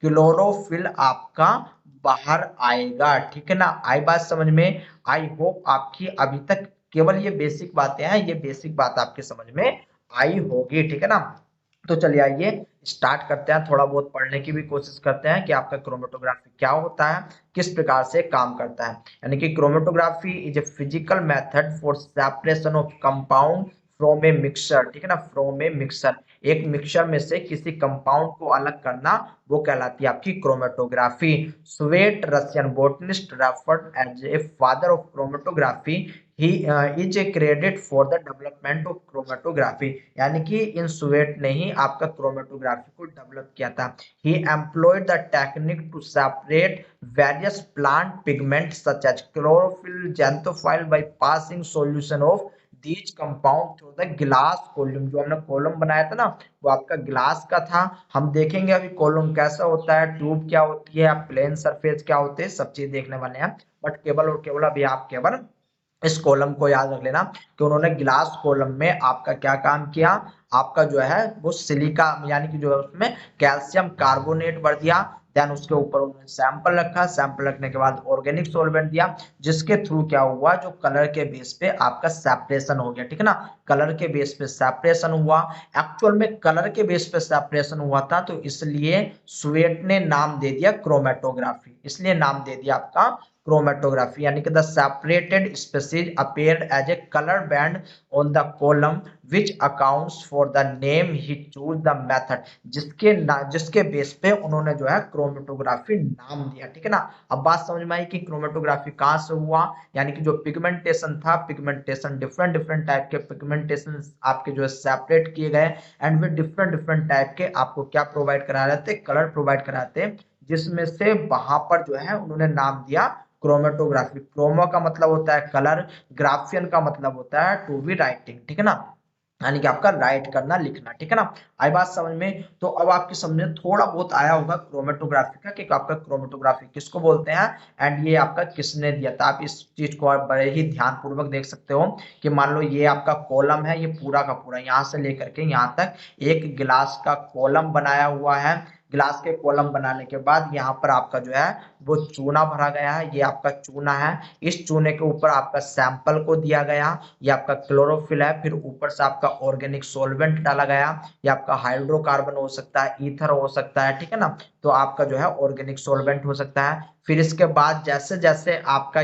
क्लोरोफिल आपका बाहर आएगा, ठीक है ना। आई बात समझ में, आई होप आपकी अभी तक केवल ये बेसिक बातें हैं, ये बेसिक बात आपके समझ में आई होगी, ठीक है ना। तो चलिए आइए स्टार्ट करते हैं, थोड़ा बहुत पढ़ने की भी कोशिश करते हैं कि आपका क्रोमेटोग्राफी क्या होता है, किस प्रकार से काम करता है। यानी कि chromatography is a physical method for separation of compound from a mixture, ठीक है ना, फ्रॉम ए मिक्सचर, एक मिक्सचर में से किसी कंपाउंड को अलग करना, वो कहलाती है आपकी chromatography. Tswett Russian botanist referred as a father of chromatography, he is a credit for the development of chromatography, यानी कि इन स्वेट ने ही आपका क्रोमेटोग्राफी को डेवलप किया था। He employed the technique to separate various plant pigments such as chlorophyll, xanthophyll by passing solution of these compound through the glass column. जो हमने column बनाया था ना, वो आपका ग्लास का था। हम देखेंगे अभी कॉलम कैसा होता है, ट्यूब क्या होती है, प्लेन सरफेस क्या होते हैं, सब चीज देखने वाले हैं। बट केवल और केवल अभी आप केवल इस कॉलम को याद रख लेना कि उन्होंने ग्लास कॉलम में आपका क्या काम किया, आपका जो है वो सिलिका, यानी कि जो है उसमें कैल्शियम कार्बोनेट भर दिया। देन उसके ऊपर उन्होंने सैंपल रखा, सैंपल रखने के बाद ऑर्गेनिक सॉल्वेंट दिया, जिसके थ्रू क्या हुआ, जो कलर के बेस पे आपका सेपरेशन हो गया, ठीक है ना, कलर के बेस पे सेपरेशन हुआ। एक्चुअल में कलर के बेस पे सेपरेशन हुआ था, तो इसलिए स्वेट ने नाम दे दिया क्रोमेटोग्राफी, इसलिए नाम दे दिया आपका क्रोमेटोग्राफी, यानी कि the separated species appeared as a colour band on the column which accounts for the name he choose the method, जिसके बेस पे उन्होंने जो है क्रोमेटोग्राफी नाम दिया, ठीक है ना। अब बात समझ में आई कि क्रोमेटोग्राफी कहाँ से हुआ, यानी कि जो पिगमेंटेशन था, पिगमेंटेशन डिफरेंट डिफरेंट टाइप के पिगमेंटेशन आपके जो है सेपरेट किए गए, and way different different type के आपको क्या प्रोवाइड करा रहे थे, कलर प्रोवाइड कराते, जिसमें से वहां पर जो है उन्होंने नाम दिया क्रोमेटोग्राफी। क्रोमो का मतलब होता है कलर, ग्राफियन का मतलब होता है टू बी राइटिंग, ठीक है ना। यानी कि आपका राइट करना लिखना, ठीक है ना। आई बात समझ में? तो अब आपके समझ में थोड़ा बहुत आया होगा क्रोमेटोग्राफी का कि आपका क्रोमेटोग्राफी किसको बोलते हैं एंड ये आपका किसने दिया था। आप इस चीज को आप बड़े ही ध्यान पूर्वक देख सकते हो कि मान लो ये आपका कॉलम है, ये पूरा का पूरा यहाँ से लेकर के यहाँ तक एक गिलास का कॉलम बनाया हुआ है। गिलास के कॉलम बनाने के बाद यहाँ पर आपका जो है वो चूना भरा गया है, ये आपका चूना है। इस चूने के ऊपर आपका सैंपल को दिया गया, ये आपका क्लोरोफिल है, फिर ऊपर से आपका ऑर्गेनिक सॉल्वेंट डाला गया, ये आपका हाइड्रोकार्बन हो सकता है, ईथर हो सकता है, ठीक है ना। तो आपका जो है ऑर्गेनिक सॉल्वेंट हो सकता है। फिर इसके बाद जैसे जैसे आपका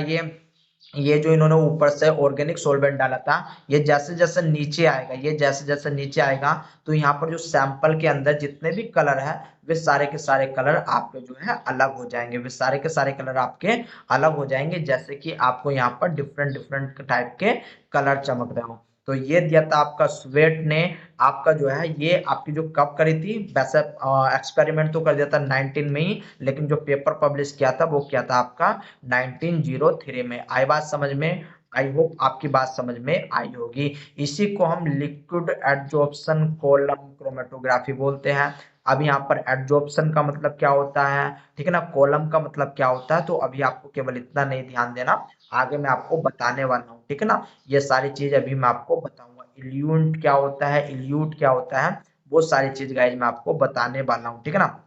ये जो इन्होंने ऊपर से ऑर्गेनिक सॉल्वेंट डाला था, ये जैसे जैसे नीचे आएगा, ये जैसे जैसे नीचे आएगा तो यहाँ पर जो सैंपल के अंदर जितने भी कलर है वे सारे के सारे कलर आपके जो है अलग हो जाएंगे, वे सारे के सारे कलर आपके अलग हो जाएंगे। जैसे कि आपको यहाँ पर डिफरेंट डिफरेंट टाइप के कलर चमक रहे हो। तो ये दिया था आपका स्वेट ने। आपका जो है ये आपकी जो कब करी थी, वैसे एक्सपेरिमेंट तो कर दिया था 19 में ही, लेकिन जो पेपर पब्लिश किया था वो किया था आपका 1903 में। आई बात समझ में? आई होप आपकी बात समझ में आई होगी। इसी को हम लिक्विड एडजॉर्प्शन कॉलम क्रोमेटोग्राफी बोलते हैं। अब यहाँ पर एडजॉर्प्शन का मतलब क्या होता है, ठीक है ना, कॉलम का मतलब क्या होता है, तो अभी आपको केवल इतना नहीं ध्यान देना, आगे मैं आपको बताने वाला हूँ, ठीक है ना। ये सारी चीज अभी मैं आपको बताऊंगा। इल्यूट क्या होता है, इल्यूट क्या होता है, वो सारी चीज गाइज मैं आपको बताने वाला हूँ, ठीक है ना।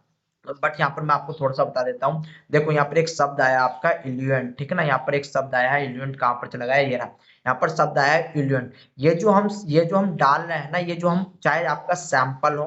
बट यहाँ पर मैं आपको थोड़ा सा बता देता हूँ। देखो यहाँ पर एक शब्द आया आपका इल्यूएंट, ठीक है ना, यहाँ पर एक शब्द आया है इल्यूएंट, कहाँ पर चला गया, ये रहा, यहाँ पर शब्द आया है इल्यूएंट। ये जो हम डाल रहे हैं ना, ये जो हम, चाहे आपका सैंपल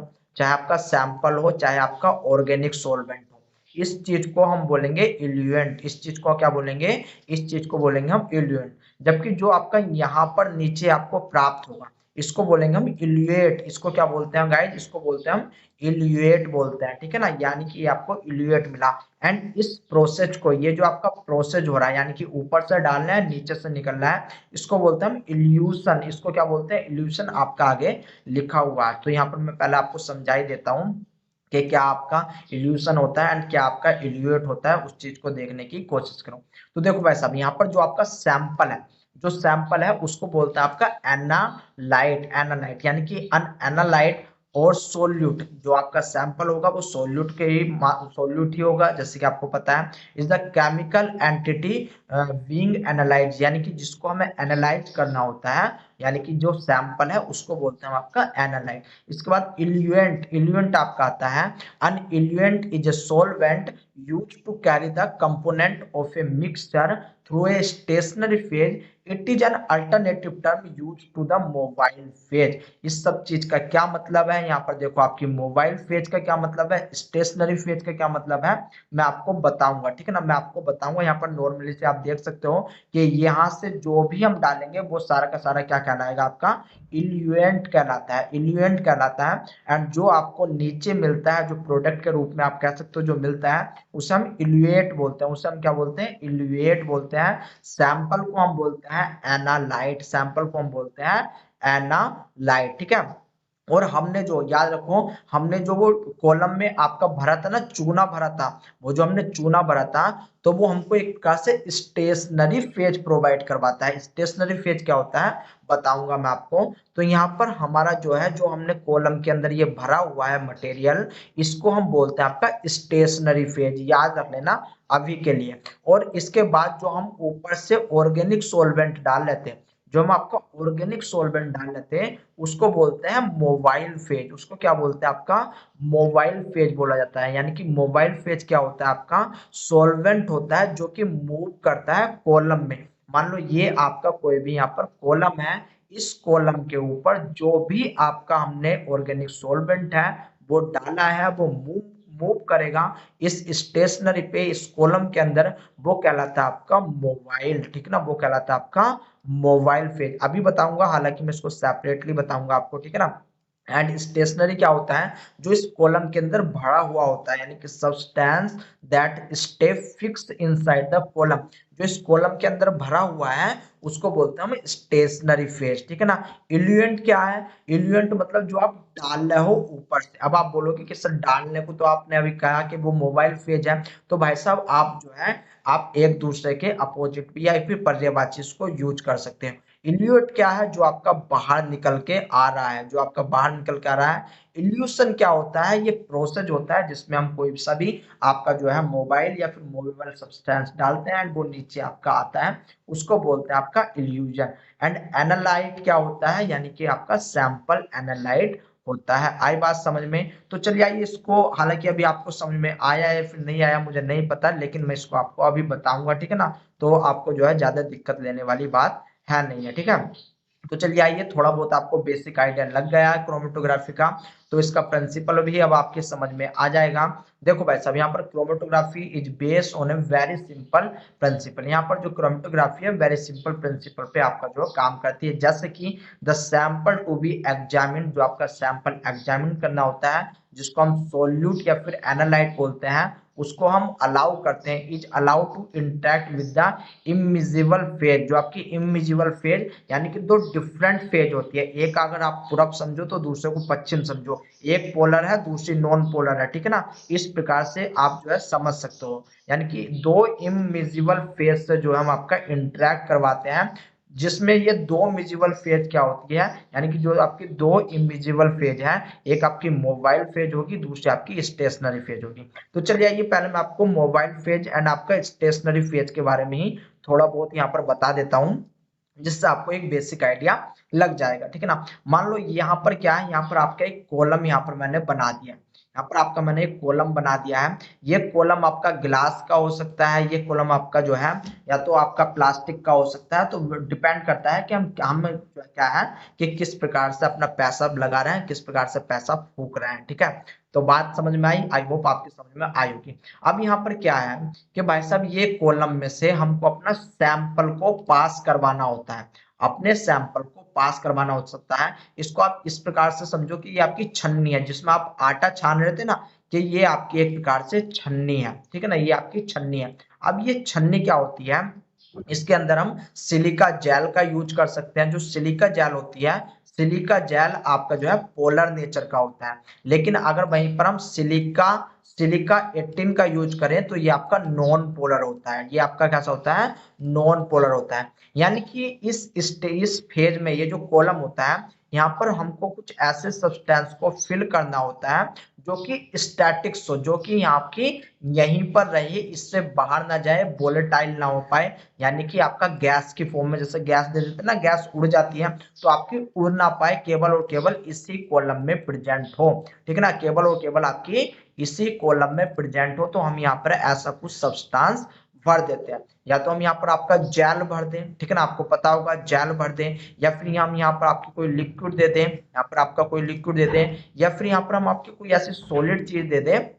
हो, चाहे आपका ऑर्गेनिक सोलवेंट हो, इस चीज को हम बोलेंगे इल्यूएंट। इस चीज को क्या बोलेंगे, इस चीज को बोलेंगे हम इल्यूएंट। जबकि जो आपका यहाँ पर नीचे आपको प्राप्त होगा, इसको बोलेंगे हम इल्यूएट। इसको क्या बोलते हैं गाइस, इसको बोलते हैं हम इल्यूएट बोलते हैं, ठीक है ना। यानी कि आपको इल्यूएट मिला। एंड इस प्रोसेस को, ये जो आपका प्रोसेस हो रहा है, यानी कि ऊपर से डालना है नीचे से निकलना है, इसको बोलते हैं हम इल्यूशन। इसको क्या बोलते हैं, इल्यूशन। आपका आगे लिखा हुआ है, तो यहाँ पर मैं पहले आपको समझा ही देता हूँ कि क्या आपका इल्यूशन होता है एंड क्या आपका इल्यूएट होता है, उस चीज को देखने की कोशिश करो। तो देखो भाई साहब, यहाँ पर जो आपका सैंपल है, जो सैंपल है उसको बोलता है आपका एनालाइट। एनालाइट यानी कि अन एनालाइट और सोल्यूट। जो आपका सैंपल होगा वो सोल्यूट ही होगा, जैसे कि आपको पता है, is the chemical entity being analyse, यानी कि जिसको हमें एनालाइज करना होता है, यानी कि जो सैंपल है उसको बोलते हैं आपका एनालाइट। इसके बाद इल्यूएंट। इल्यूएंट आपका आता है, अन इल्यूएंट is a solvent used to carry the component of a mixture through a stationary phase. It is an alternative term used to the mobile phase. इस सब चीज का क्या मतलब है, यहाँ पर देखो आपकी मोबाइल फेज का क्या मतलब है, स्टेशनरी फेज का क्या मतलब है, मैं आपको बताऊंगा, ठीक है ना। मैं आपको बताऊंगा। यहाँ पर नॉर्मली से आप देख सकते हो कि यहाँ से जो भी हम डालेंगे वो सारा का सारा क्या कहलाएगा, आपका इल्यूएंट कहलाता है, इल्यूएंट कहलाता है। एंड जो आपको नीचे मिलता है, जो प्रोडक्ट के रूप में आप कह सकते हो जो मिलता है, उसे हम इल्यूएट बोलते हैं। उसे हम क्या बोलते हैं, इल्यूएट बोलते हैं। सैंपल को हम बोलते हैं एनालाइट। सैंपल को हम बोलते हैं एनालाइट, ठीक है। और हमने जो, याद रखो, हमने जो वो कॉलम में आपका भरा था ना, चूना भरा था, वो जो हमने चूना भरा था, तो वो हमको एक प्रकार से स्टेशनरी फेज प्रोवाइड करवाता है। स्टेशनरी फेज क्या होता है बताऊंगा मैं आपको। तो यहाँ पर हमारा जो है, जो हमने कॉलम के अंदर ये भरा हुआ है मटेरियल, इसको हम बोलते हैं आपका स्टेशनरी फेज, याद रख लेना अभी के लिए। और इसके बाद जो हम ऊपर से ऑर्गेनिक सोलवेंट डाल लेते हैं, जो हम आपका ऑर्गेनिक सोलवेंट डाल लेते हैं, उसको बोलते हैं मोबाइल फेज। उसको क्या बोलते हैं, आपका मोबाइल फेज बोला जाता है। यानी कि मोबाइल फेज क्या होता है, आपका सॉल्वेंट होता है जो कि मूव करता है कॉलम में। मान लो ये आपका कोई भी यहाँ पर कॉलम है, इस कॉलम के ऊपर जो भी आपका हमने ऑर्गेनिक सॉल्वेंट है वो डाला है, वो मूव मूव करेगा इस स्टेशनरी पे, इस कॉलम के अंदर, वो कहलाता है आपका मोबाइल, ठीक ना, वो कहलाता है आपका मोबाइल फेज। अभी बताऊंगा, हालांकि मैं इसको सेपरेटली बताऊंगा आपको, ठीक है ना। एंड स्टेशनरी क्या होता है, जो इस कॉलम के अंदर भरा हुआ होता है, यानी कि substance that stay fix inside the column. जो इस कॉलम के अंदर भरा हुआ है उसको बोलते हैं हम स्टेशनरी फेज, ठीक है ना। इल्यूएंट क्या है, इल्यूएंट मतलब जो आप डाल रहे हो ऊपर से। अब आप बोलोगे कि सर डालने को तो आपने अभी कहा कि वो मोबाइल फेज है, तो भाई साहब आप जो है, आप एक दूसरे के अपोजिट भी या फिर पर्यायवाची को यूज कर सकते हैं। इल्यूट क्या है, जो आपका बाहर निकल के आ रहा है, जो आपका बाहर निकल के आ रहा है। इल्यूशन क्या होता है, ये प्रोसेस होता है जिसमें हम कोई सा भी आपका जो है मोबाइल या फिर मूवेबल सब्सटेंस डालते हैं एंड वो नीचे आपका आता है, उसको बोलते हैं आपका इल्यूजन। एंड एनालाइट क्या होता है, यानी कि आपका सैंपल एनालाइट होता है। आई बात समझ में? तो चलिए आइए इसको, हालांकि अभी आपको समझ में आया है फिर नहीं आया मुझे नहीं पता, लेकिन मैं इसको आपको अभी बताऊंगा, ठीक है ना। तो आपको जो है ज्यादा दिक्कत लेने वाली बात है नहीं है, ठीक है। तो चलिए आइए, थोड़ा बहुत आपको बेसिक आइडिया लग गया है क्रोमेटोग्राफी का, तो इसका प्रिंसिपल भी अब आपके समझ में आ जाएगा। देखो भाई साहब, यहाँ पर chromatography is based on a very simple principal. यहाँ पर जो क्रोमेटोग्राफी है वेरी सिंपल प्रिंसिपल पे आपका जो काम करती है, जैसे कि the sample to be examine, जो आपका सैंपल एग्जामिन करना होता है, जिसको हम सोल्यूट या फिर एनालाइट बोलते हैं, उसको हम अलाउ करते हैं, is allow to interact with the immiscible phase. जो आपकी इमिजिबल फेज यानी कि दो डिफरेंट फेज होती है, एक अगर आप पूरब समझो तो दूसरे को पश्चिम समझो, एक पोलर है दूसरी नॉन पोलर है, ठीक है ना। इस प्रकार से आप जो है समझ सकते हो, यानी कि दो इमिजिबल फेज से जो हम आपका इंटरेक्ट करवाते हैं, जिसमें ये दो मिजिबल फेज क्या होती है, यानी कि जो आपकी दो इमिजिबल फेज है, एक आपकी मोबाइल फेज होगी, दूसरी आपकी स्टेशनरी फेज होगी। तो चलिए आइए, पहले मैं आपको मोबाइल फेज एंड आपका स्टेशनरी फेज के बारे में ही थोड़ा बहुत यहाँ पर बता देता हूँ, जिससे आपको एक बेसिक आइडिया लग जाएगा, ठीक है ना। मान लो यहाँ पर क्या है, यहाँ पर आपका एक कॉलम यहाँ पर मैंने बना दिया है, यहाँ पर आपका मैंने एक कॉलम बना दिया है। ये कॉलम आपका ग्लास का हो सकता है, ये कॉलम आपका जो है या तो आपका प्लास्टिक का हो सकता है, तो डिपेंड करता है कि हम क्या है कि किस प्रकार से अपना पैसा लगा रहे हैं, किस प्रकार से पैसा फूक रहे हैं, ठीक है। तो बात समझ में आई, आई होप आपकी समझ में आई होगी। अब यहाँ पर क्या है कि भाई साहब, ये कॉलम में से हमको अपना सैंपल को पास करवाना होता है, अपने सैंपल को पास करवाना हो सकता है। इसको आप इस प्रकार से समझो कि ये आपकी छन्नी है, जिसमें आप आटा छान रहे थे ना, कि ये आपकी एक प्रकार से छन्नी है, ठीक है ना, ये आपकी छन्नी है। अब ये छन्नी क्या होती है, इसके अंदर हम सिलिका जेल का यूज कर सकते हैं। जो सिलिका जेल होती है, सिलिका जेल आपका जो है पोलर नेचर का होता है, लेकिन अगर वहीं पर हम सिलिका सिलिका 18 का यूज करें तो ये आपका नॉन पोलर होता है। ये आपका कैसा होता है, नॉन पोलर होता है। यानी कि इस फेज में ये जो कॉलम होता है, यहाँ पर हमको कुछ ऐसे सब्सटेंस को फिल करना होता है जो कि स्टैटिक्स हो, जो कि यहाँ की यहीं पर रहे, इससे बाहर ना जाए, वोलेटाइल ना हो पाए, यानी कि आपका गैस की फॉर्म में, जैसे गैस दे देते हैं ना, गैस उड़ जाती है, तो आपकी उड़ ना पाए, केवल और केवल इसी कॉलम में प्रेजेंट हो, ठीक है ना, केवल और केवल आपकी इसी कॉलम में प्रेजेंट हो। तो हम यहाँ पर ऐसा कुछ सब्सटेंस भर देते हैं, या तो हम यहाँ पर आपका जेल भर दें, ठीक है ना, आपको पता होगा जेल भर दें, या फिर हम यहाँ पर आपकी कोई लिक्विड दे दें, यहाँ पर आपका कोई लिक्विड दे दें, या फिर यहाँ पर हम आपकी कोई ऐसी सॉलिड चीज दे दें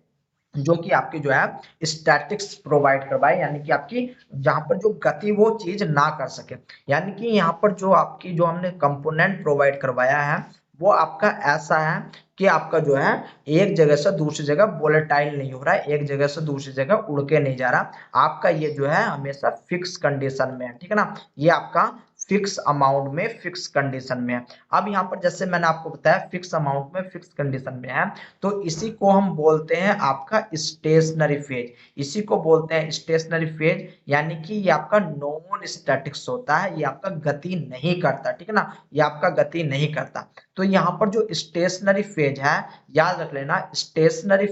जो कि आपकी जो है स्टैटिक्स प्रोवाइड करवाए, यानी कि आपकी जहां पर जो गति वो चीज ना कर सके। यानी कि यहाँ पर जो आपकी जो हमने कंपोनेंट प्रोवाइड करवाया है, वो आपका ऐसा है कि आपका जो है एक जगह से दूसरी जगह वोलेटाइल नहीं हो रहा है, एक जगह से दूसरी जगह उड़ के नहीं जा रहा, आपका ये जो है हमेशा फिक्स कंडीशन में है, ठीक है ना। ये आपका फिक्स अमाउंट में, फिक्स कंडीशन में है। अब यहाँ पर जैसे मैंने आपको बताया फिक्स अमाउंट में, फिक्स कंडीशन में है, तो इसी को हम बोलते हैं आपका स्टेशनरी फेज। इसी को बोलते हैं स्टेशनरी फेज, यानी कि ये आपका नॉन स्टैटिक्स होता है, ये आपका गति नहीं करता, ठीक है ना, ये आपका गति नहीं करता। तो यहाँ पर जो स्टेशनरी फेज है, याद रख लेना, स्टेशनरी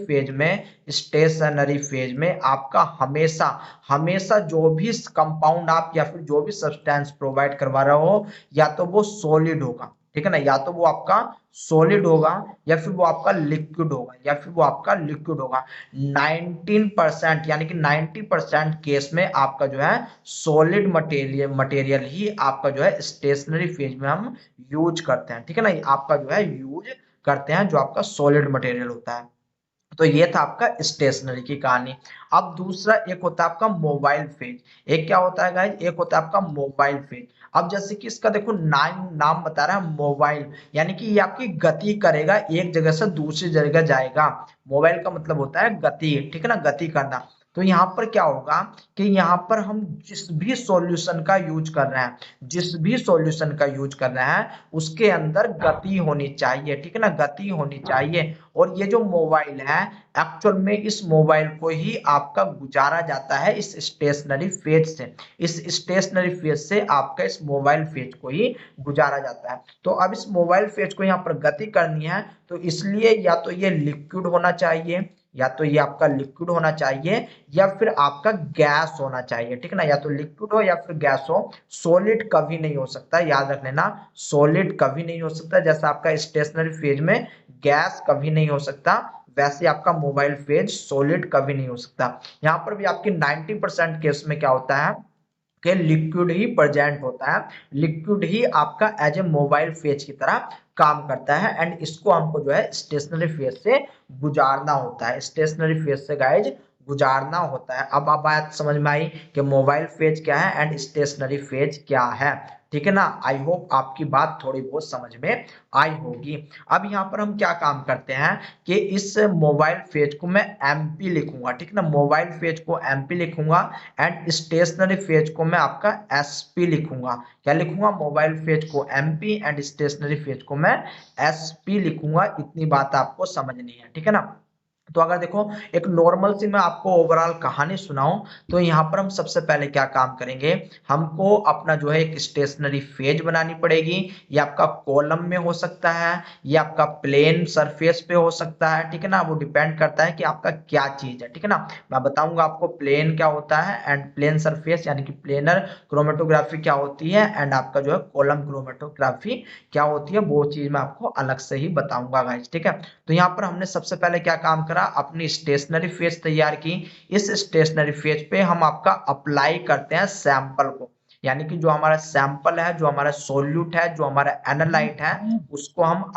फेज में आपका हमेशा हमेशा जो भी कंपाउंड आप या फिर जो भी सब्सटेंस प्रोवाइड करवा रहे हो, या तो वो सॉलिड होगा, ठीक है ना, या तो वो आपका सॉलिड होगा, या फिर वो आपका लिक्विड होगा, या फिर वो आपका लिक्विड होगा। 19% यानी कि 90% केस में आपका जो है सॉलिड मटेरियल मटेरियल ही आपका जो है स्टेशनरी फेज में हम यूज करते हैं, ठीक है ना, आपका जो है यूज करते हैं जो आपका सॉलिड मटेरियल होता है। तो ये था आपका स्टेशनरी की कहानी। अब दूसरा एक होता है आपका मोबाइल फेज। एक क्या होता है गाइस, एक होता है आपका मोबाइल फेज। अब जैसे कि इसका देखो नाम नाम बता रहा है मोबाइल, यानी कि ये आपकी गति करेगा, एक जगह से दूसरी जगह जाएगा। मोबाइल का मतलब होता है गति, ठीक है ना, गति करना। तो यहाँ पर क्या होगा कि यहाँ पर हम जिस भी सॉल्यूशन का यूज कर रहे हैं, जिस भी सॉल्यूशन का यूज कर रहे हैं उसके अंदर गति होनी चाहिए, ठीक है ना, गति होनी चाहिए। और ये जो मोबाइल है, एक्चुअल में इस मोबाइल को ही आपका गुजारा जाता है इस स्टेशनरी फेज से, इस स्टेशनरी फेज से आपका इस मोबाइल फेज को ही गुजारा जाता है। तो अब इस मोबाइल फेज को यहाँ पर गति करनी है, तो इसलिए या तो ये लिक्विड होना चाहिए, या तो ये आपका लिक्विड होना चाहिए, या फिर आपका गैस होना चाहिए, ठीक है ना, या तो लिक्विड हो या फिर गैस हो। सॉलिड कभी नहीं हो सकता, याद रख लेना, सॉलिड कभी नहीं हो सकता। जैसा आपका स्टेशनरी फेज में गैस कभी नहीं हो सकता, वैसे आपका मोबाइल फेज सॉलिड कभी नहीं हो सकता। यहाँ पर भी आपकी 90% केस में क्या होता है कि लिक्विड ही प्रेजेंट होता है, लिक्विड ही आपका एज ए मोबाइल फेज की तरह काम करता है। एंड इसको हमको जो है स्टेशनरी फेज से गुजारना होता है, स्टेशनरी फेज से गाइज गुजारना होता है। अब बात समझ में आई कि मोबाइल फेज क्या है एंड स्टेशनरी फेज क्या है, ठीक है ना। आई होप आपकी बात थोड़ी बहुत समझ में आई होगी। अब यहाँ पर हम क्या काम करते हैं कि इस मोबाइल फेज को मैं एमपी लिखूंगा, ठीक है ना, मोबाइल फेज को एमपी लिखूंगा एंड स्टेशनरी फेज को मैं आपका एसपी लिखूंगा। क्या लिखूंगा, मोबाइल फेज को एमपी एंड स्टेशनरी फेज को मैं एसपी लिखूंगा। इतनी बात आपको समझनी है, ठीक है ना। तो अगर देखो एक नॉर्मल सी मैं आपको ओवरऑल कहानी सुनाऊं, तो यहाँ पर हम सबसे पहले क्या काम करेंगे, हमको अपना जो है एक स्टेशनरी फेज बनानी पड़ेगी। ये आपका कॉलम में हो सकता है, ये आपका प्लेन सरफेस पे हो सकता है, ठीक है ना, वो डिपेंड करता है कि आपका क्या चीज है, ठीक है ना। मैं बताऊंगा आपको प्लेन क्या होता है एंड प्लेन सरफेस यानी कि प्लेनर क्रोमेटोग्राफी क्या होती है, एंड आपका जो है कॉलम क्रोमेटोग्राफी क्या होती है, वो चीज मैं आपको अलग से ही बताऊंगा गाइस, ठीक है। तो यहाँ पर हमने सबसे पहले क्या काम करा, अपनी स्टेशनरी फेज तैयार की। इस स्टेशनरी फेज पे हम आपका अप्लाई करते हैं सैंपल को, यानी कि जो हमारा सैंपल है, जो हमारा सोल्यूट है, जो हमारा एनालाइट है, उसको हम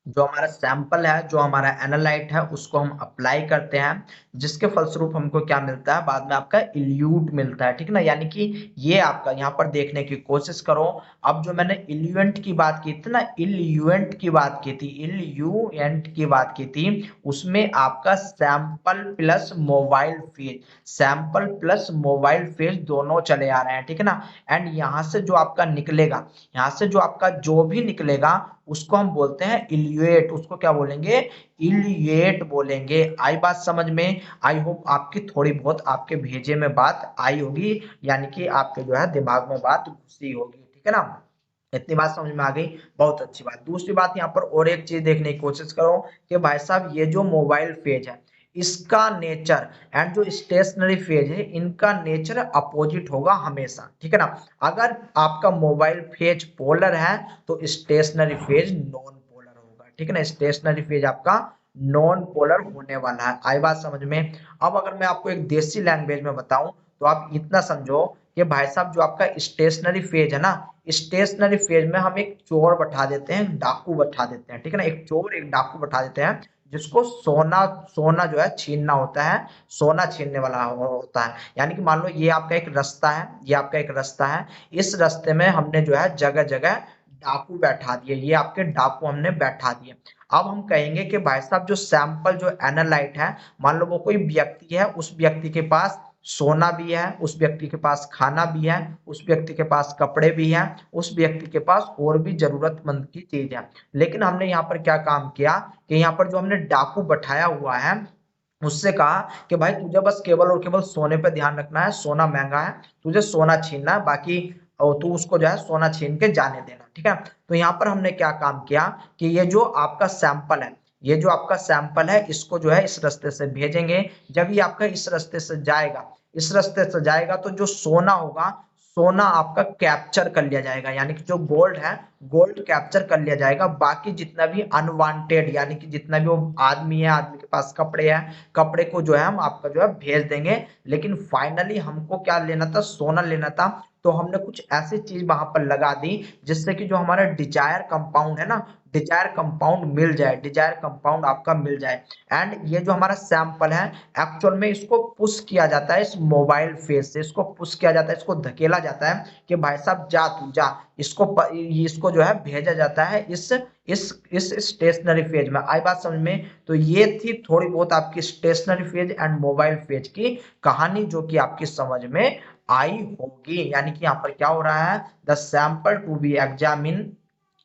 जो हमारा सैंपल है, जो हमारा एनालाइट है, उसको हम अप्लाई करते हैं, जिसके फलस्वरूप हमको क्या मिलता है, बाद में आपका इल्यूट मिलता है, ठीक है ना। यानी कि ये आपका यहाँ पर देखने की कोशिश करो। अब जो मैंने इल्यूएंट की बात की थी ना, इल्यूएंट की बात की थी, इल्यूएंट की बात की थी, उसमें आपका sample plus mobile phase, sample plus mobile phase दोनों चले आ रहे हैं, ठीक है ना। एंड यहाँ से जो आपका निकलेगा, यहाँ से जो आपका जो भी निकलेगा उसको हम बोलते हैं इल्यूएट, उसको क्या बोलेंगे, इल्यूएट बोलेंगे। आई बात समझ में, आई होप आपकी थोड़ी बहुत आपके भेजे में बात आई होगी, यानी कि आपके जो है दिमाग में बात घुसी होगी, ठीक है ना। इतनी बात समझ में आ गई, बहुत अच्छी बात। दूसरी बात यहाँ पर और एक चीज देखने की कोशिश करो कि भाई साहब ये जो मोबाइल फेज है, इसका नेचर एंड जो स्टेशनरी फेज है, इनका नेचर अपोजिट होगा हमेशा, ठीक है ना। अगर आपका मोबाइल फेज पोलर है तो स्टेशनरी फेज नॉन पोलर होगा, ठीक है ना, स्टेशनरी फेज आपका नॉन पोलर होने वाला है। आई बात समझ में। अब अगर मैं आपको एक देसी लैंग्वेज में बताऊं, तो आप इतना समझो कि भाई साहब जो आपका स्टेशनरी फेज है ना, स्टेशनरी फेज में हम एक चोर बैठा देते हैं, डाकू बैठा देते हैं, ठीक है ना, एक चोर एक डाकू बैठा देते हैं, जिसको सोना सोना जो है छीनना होता है, सोना छीनने वाला होता है। यानी कि मान लो ये आपका एक रास्ता है, ये आपका एक रास्ता है, इस रास्ते में हमने जो है जगह जगह डाकू बैठा दिए, ये आपके डाकू हमने बैठा दिए। अब हम कहेंगे कि भाई साहब जो सैंपल जो एनालाइट है, मान लो वो कोई व्यक्ति है, उस व्यक्ति के पास सोना भी है, उस व्यक्ति के पास खाना भी है, उस व्यक्ति के पास कपड़े भी हैं, उस व्यक्ति के पास और भी जरूरतमंद की चीज है। लेकिन हमने यहाँ पर क्या काम किया कि यहाँ पर जो हमने डाकू बैठाया हुआ है, उससे कहा कि भाई तुझे बस केवल और केवल सोने पे ध्यान रखना है, सोना महंगा है, तुझे सोना छीनना है, बाकी और तू उसको जो है सोना छीन के जाने देना, ठीक है। तो यहाँ पर हमने क्या काम किया कि ये जो आपका सैंपल है, ये जो आपका सैंपल है, इसको जो है इस रास्ते से भेजेंगे। जब ये आपका इस रास्ते से जाएगा, इस रास्ते से जाएगा, तो जो सोना होगा, सोना आपका कैप्चर कर लिया जाएगा, यानी कि जो गोल्ड है, गोल्ड कैप्चर कर लिया जाएगा। बाकी जितना भी अनवांटेड, यानी कि जितना भी वो आदमी है, आदमी के पास कपड़े हैं, कपड़े को जो है हम आपका जो है भेज देंगे। लेकिन फाइनली हमको क्या लेना था, सोना लेना था। तो हमने कुछ ऐसी चीज वहां पर लगा दी जिससे कि जो हमारा डिजायर कंपाउंड है ना, डिजायर कंपाउंड मिल जाए, डिजायर कंपाउंड आपका मिल जाए। एंड ये जो हमारा सैंपल है एक्चुअल में इसको पुश किया जाता है इस मोबाइल फेज से, इसको पुश किया जाता है, इसको धकेला जाता है कि भाई साहब जा तू जा, इसको जो है भेजा जाता है इस स्टेशनरी फेज में। आई बात समझ में? तो ये थी थोड़ी बहुत आपकी stationary phase and mobile phase की कहानी जो कि आपकी समझ में आई होगी। यानी कि यहाँ पर क्या हो रहा है, the sample to be examine,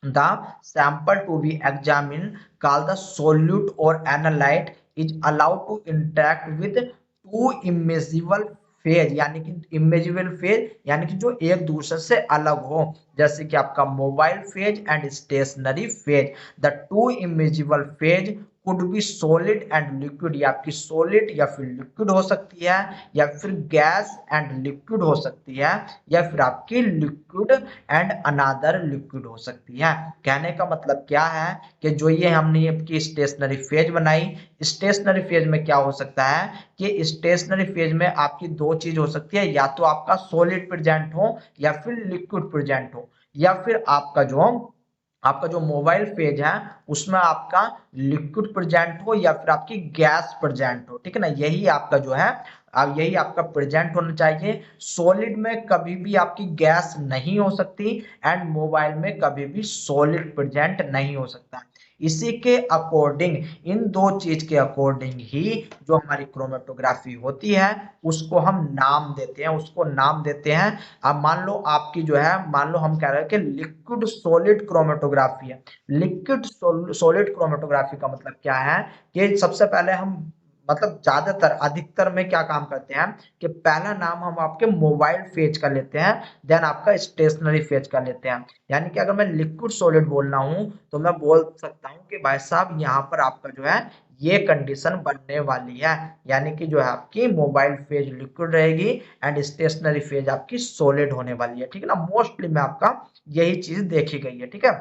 the sample to be examined called the solute or analyte is allowed to interact with two immeasurable phase, यानी कि इमेजिबल फेज यानी कि जो एक दूसरे से अलग हो, जैसे कि आपका mobile phase and stationary phase. The two immiscible phase could be solid and liquid, या आपकी सॉलिड या फिर लिक्विड हो सकती है, या फिर गैस एंड लिक्विड हो सकती है, या फिर आपकी लिक्विड एंड अनदर लिक्विड हो सकती है। कहने का मतलब क्या है कि जो ये हमने आपकी स्टेशनरी फेज बनाई, स्टेशनरी फेज में क्या हो सकता है कि स्टेशनरी फेज में आपकी दो चीज हो सकती है, या तो आपका सॉलिड प्रेजेंट हो या फिर लिक्विड प्रेजेंट हो, या फिर आपका जो मोबाइल फेज है उसमें आपका लिक्विड प्रेजेंट हो या फिर आपकी गैस प्रेजेंट हो। ठीक है ना, यही आपका जो है अब यही आपका प्रेजेंट होना चाहिए। सॉलिड में कभी भी आपकी गैस नहीं हो सकती एंड मोबाइल में कभी भी सॉलिड प्रेजेंट नहीं हो सकता। इसी के अकॉर्डिंग, इन दो चीज के अकॉर्डिंग ही जो हमारी क्रोमेटोग्राफी होती है उसको हम नाम देते हैं, उसको नाम देते हैं। अब मान लो आपकी जो है, मान लो हम कह रहे हैं कि लिक्विड सॉलिड क्रोमेटोग्राफी है। लिक्विड सॉलिड क्रोमेटोग्राफी का मतलब क्या है कि सबसे पहले हम मतलब ज्यादातर अधिकतर में क्या काम करते हैं कि पहला नाम हम आपके मोबाइल फेज का लेते हैं, देन आपका स्टेशनरी फेज का लेते हैं। यानी कि अगर मैं लिक्विड सॉलिड बोलना हूं तो मैं बोल सकता हूं कि भाई साहब यहाँ पर आपका जो है ये कंडीशन बनने वाली है, यानी कि जो है आपकी मोबाइल फेज लिक्विड रहेगी एंड स्टेशनरी फेज आपकी सॉलिड होने वाली है। ठीक है ना, मोस्टली में आपका यही चीज देखी गई है। ठीक है,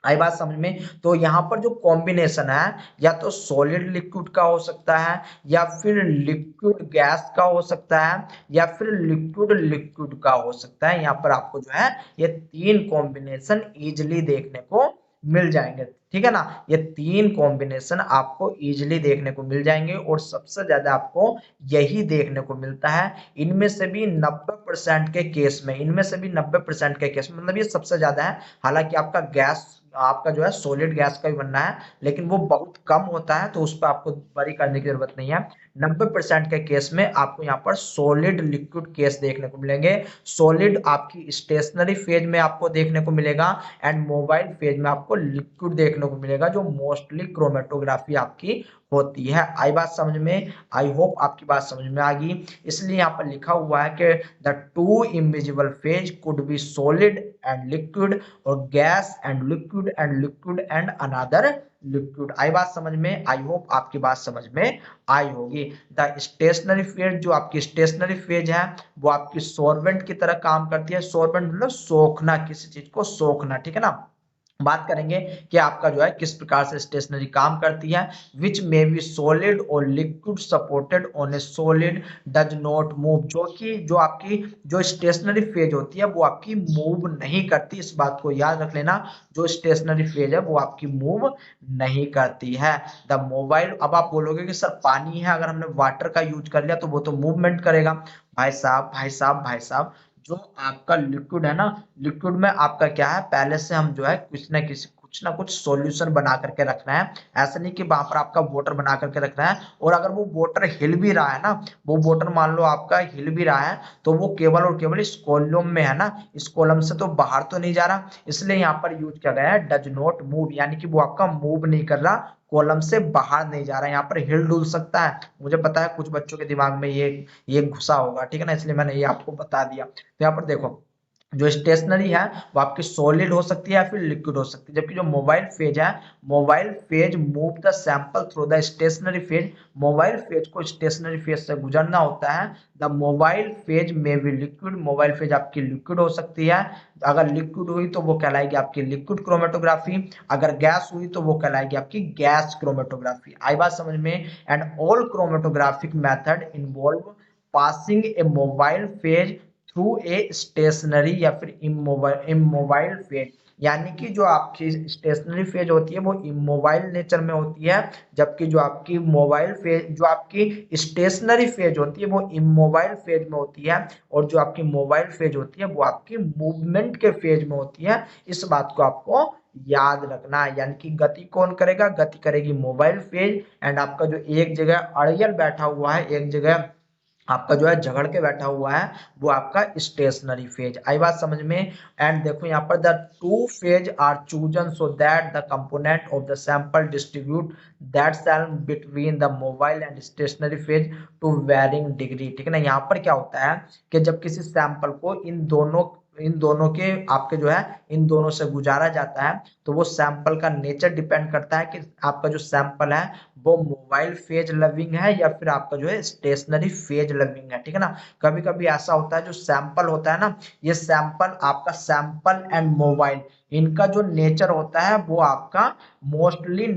आई बात समझ में? तो यहाँ पर जो कॉम्बिनेशन है या तो सॉलिड लिक्विड का हो सकता है, या फिर लिक्विड गैस का हो सकता है, या फिर लिक्विड लिक्विड का हो सकता है। यहाँ पर आपको जो है ये तीन कॉम्बिनेशन इजिली देखने को मिल जाएंगे। ठीक है ना, ये तीन कॉम्बिनेशन आपको इजिली देखने को मिल जाएंगे और सबसे ज्यादा आपको यही देखने को मिलता है। इनमें से भी 90% के केस में, इनमें से भी 90% के केस में, मतलब ये सबसे ज्यादा है। हालांकि आपका गैस आपका जो है सॉलिड गैस का भी बनना है, लेकिन वो बहुत कम होता है तो उस पर आपको वरी करने की जरूरत नहीं है। 90% के केस में आपको यहाँ पर सॉलिड लिक्विड केस देखने को मिलेंगे। सॉलिड आपकी स्टेशनरी फेज में आपको देखने को मिलेगा एंड मोबाइल फेज में आपको लिक्विड देखने को मिलेगा, जो मोस्टली क्रोमेटोग्राफी आपकी होती है। आई बात समझ में? आई होप आपकी बात समझ में आ गई। इसलिए यहाँ पर लिखा हुआ है कि the two immiscible phase could be solid and liquid, और gas and liquid and another liquid. आई बात समझ में? आई होप आपकी बात समझ में आई होगी। द स्टेशनरी फेज, जो आपकी स्टेशनरी फेज है वो आपकी सॉल्वेंट की तरह काम करती है। सॉल्वेंट मतलब सोखना, किसी चीज को सोखना। ठीक है ना, बात करेंगे कि आपका जो है किस प्रकार से स्टेशनरी काम करती है। विच मे बी सॉलिड और liquid supported on A solid does not move, जो कि जो आपकी जो स्टेशनरी फेज होती है वो आपकी मूव नहीं करती। इस बात को याद रख लेना, जो स्टेशनरी फेज है वो आपकी मूव नहीं करती है। द मोबाइल, अब आप बोलोगे कि सर पानी है, अगर हमने वाटर का यूज कर लिया तो वो तो मूवमेंट करेगा। भाई साहब भाई साहब भाई साहब, जो आपका लिक्विड है ना, लिक्विड में आपका क्या है, पहले से हम जो है कुछ ना कुछ सॉल्यूशन बना करके रखना है। ऐसा नहीं कि वहां पर आपका वाटर बना करके रखना है, और अगर वो वाटर हिल भी रहा है ना, वो वाटर मान लो आपका हिल भी रहा है तो वो केवल और केवल इस कॉलम में है ना, इस कॉलम से तो बाहर तो नहीं जा रहा। इसलिए यहाँ पर यूज किया गया है डज नॉट मूव, यानी कि वो आपका मूव नहीं कर रहा, कॉलम से बाहर नहीं जा रहा है। यहाँ पर हिल डुल सकता है, मुझे पता है कुछ बच्चों के दिमाग में ये घुसा होगा। ठीक है ना, इसलिए मैंने ये आपको बता दिया। तो यहाँ पर देखो, जो स्टेशनरी है वो आपकी सॉलिड हो सकती है या फिर लिक्विड हो सकती है, जबकि जो मोबाइल फेज है, mobile phase move the sample through the stationary phase, mobile phase को स्टेशनरी फेज से गुजरना होता है। द मोबाइल फेज में भी लिक्विड, मोबाइल फेज आपकी लिक्विड हो सकती है। अगर लिक्विड हुई तो वो कहलाएगी आपकी लिक्विड क्रोमेटोग्राफी, अगर गैस हुई तो वो कहलाएगी आपकी गैस क्रोमेटोग्राफी। आई बात समझ में? And all chromatographic method involve passing a mobile phase through a stationary या फिर इमोबाइल फेज, यानी कि जो आपकी स्टेशनरी फेज होती है वो इमोबाइल नेचर में होती है, जबकि जो आपकी मोबाइल फेज, जो आपकी स्टेशनरी फेज होती है वो इमोबाइल फेज में होती है, और जो आपकी मोबाइल फेज होती है वो आपकी मूवमेंट के फेज में होती है। इस बात को आपको याद रखना है, यानी कि गति कौन करेगा, गति करेगी मोबाइल फेज, एंड आपका जो एक जगह अड़ियल बैठा हुआ है, एक जगह आपका जो है झगड़ के बैठा हुआ है, वो आपका स्टेशनरी फेज। आई बात समझ में। एंड देखो यहाँ पर the two phase are chosen so that the component of the sample distribute themselves between the mobile and stationary phase to varying degree. ठीक है ना, यहाँ पर क्या होता है कि जब किसी सैंपल को इन दोनों के आपके जो है इन दोनों से गुजारा जाता है, तो वो सैंपल का नेचर डिपेंड करता है कि आपका जो सैंपल है वो मोबाइल फेज लविंग है या फिर आपका जो है स्टेशनरी फेज लविंग है। ठीक है ना, कभी कभी ऐसा होता है जो सैंपल होता है ना, ये सैंपल आपका सैंपल एंड मोबाइल, इनका जो नेचर होता है वो आपका मोस्टली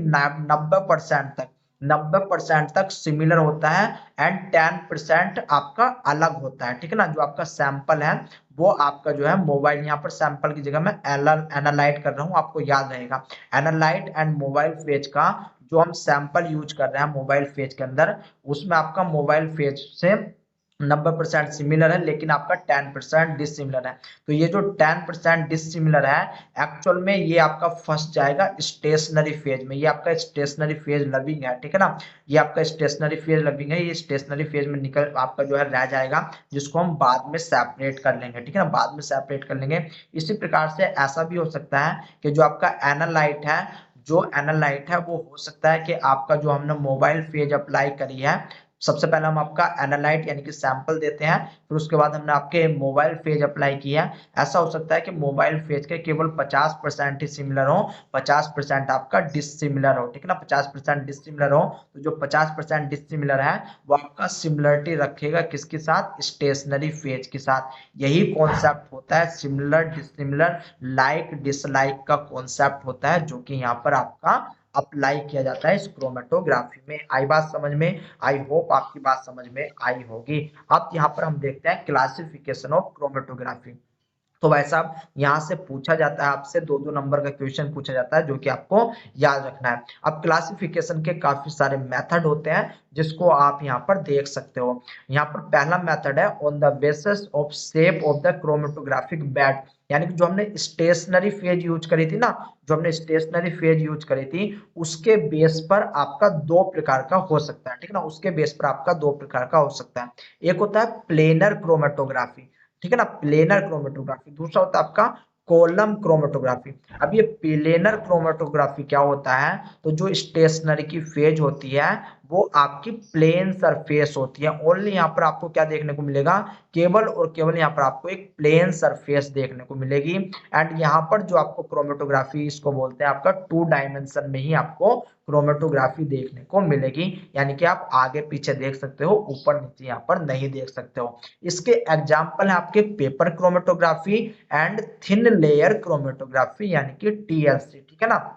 90% तक सिमिलर होता है, एंड 10% आपका अलग होता है। ठीक है ना, जो आपका सैंपल है वो आपका जो है मोबाइल, यहाँ पर सैंपल की जगह मैं एनालाइट कर रहा हूँ, आपको याद रहेगा। एनालाइट एंड मोबाइल फेज का जो हम सैंपल यूज कर रहे हैं मोबाइल फेज के अंदर, उसमें आपका मोबाइल फेज से 90% सिमिलर है, लेकिन आपका 10% डिसिमिलर है। तो ये जो 10% डिसिमिलर है, एक्चुअल में ये आपका फंस जाएगा स्टेशनरी फेज में, ये आपका स्टेशनरी फेज लविंग है। ठीक है ना, ये आपका स्टेशनरी फेज लविंग है, ये स्टेशनरी फेज में निकल आपका जो है रह जाएगा, जिसको हम बाद में सेपरेट कर लेंगे। ठीक है ना, बाद में सेपरेट कर लेंगे। इसी प्रकार से ऐसा भी हो सकता है कि जो आपका एनालाइट है, जो एनालाइट है वो हो सकता है कि आपका जो हमने मोबाइल फेज अप्लाई करी है, सबसे पहले हम आपका एनालाइट यानी कि सैंपल देते हैं, फिर उसके बाद हमने आपके मोबाइल फेज अप्लाई किया। ऐसा हो सकता है कि मोबाइल फेज के केवल 50% ही सिमिलर हो, 50% आपका डिसिमिलर हो। ठीक है ना, 50% डिसिमिलर हो, तो जो 50% डिसिमिलर है वो आपका सिमिलरिटी रखेगा किसके साथ, स्टेशनरी फेज के साथ। यही कॉन्सेप्ट होता है सिमिलर डिसिमिलर लाइक डिसलाइक का कॉन्सेप्ट होता है, जो कि यहाँ पर आपका अप्लाई किया जाता है इस क्रोमेटोग्राफी में। आई बात समझ में, आई होप आपकी बात समझ में आई होगी। अब यहाँ पर हम देखते हैं क्लासिफिकेशन ऑफ क्रोमेटोग्राफी। तो भाई साहब यहाँ से पूछा जाता है आपसे 2-2 नंबर का क्वेश्चन पूछा जाता है, जो कि आपको याद रखना है। अब क्लासिफिकेशन के काफी सारे मेथड होते हैं, जिसको आप यहाँ पर देख सकते हो। यहाँ पर पहला मेथड है on the basis of shape of the chromatographic bed, यानी कि जो हमने स्टेशनरी फेज यूज करी थी ना, जो हमने स्टेशनरी फेज यूज करी थी, उसके बेस पर आपका दो प्रकार का हो सकता है। ठीक है ना, उसके बेस पर आपका दो प्रकार का हो सकता है। एक होता है प्लेनर क्रोमेटोग्राफी, ठीक है ना, प्लेनर क्रोमेटोग्राफी। दूसरा होता है आपका कॉलम क्रोमेटोग्राफी। अब ये प्लेनर क्रोमेटोग्राफी क्या होता है, तो जो स्टेशनरी की फेज होती है वो आपकी प्लेन सरफेस होती है। ओनली यहाँ पर आपको क्या देखने को मिलेगा, केवल और केवल यहाँ पर आपको एक प्लेन सरफेस देखने को मिलेगी। एंड यहाँ पर जो आपको क्रोमेटोग्राफी इसको बोलते हैं, आपका 2 डायमेंशन में ही आपको क्रोमेटोग्राफी देखने को मिलेगी, यानी कि आप आगे पीछे देख सकते हो, ऊपर नीचे यहाँ पर नहीं देख सकते हो। इसके एग्जाम्पल है आपके paper chromatography and thin layer chromatography, यानी कि TLC। ठीक है ना,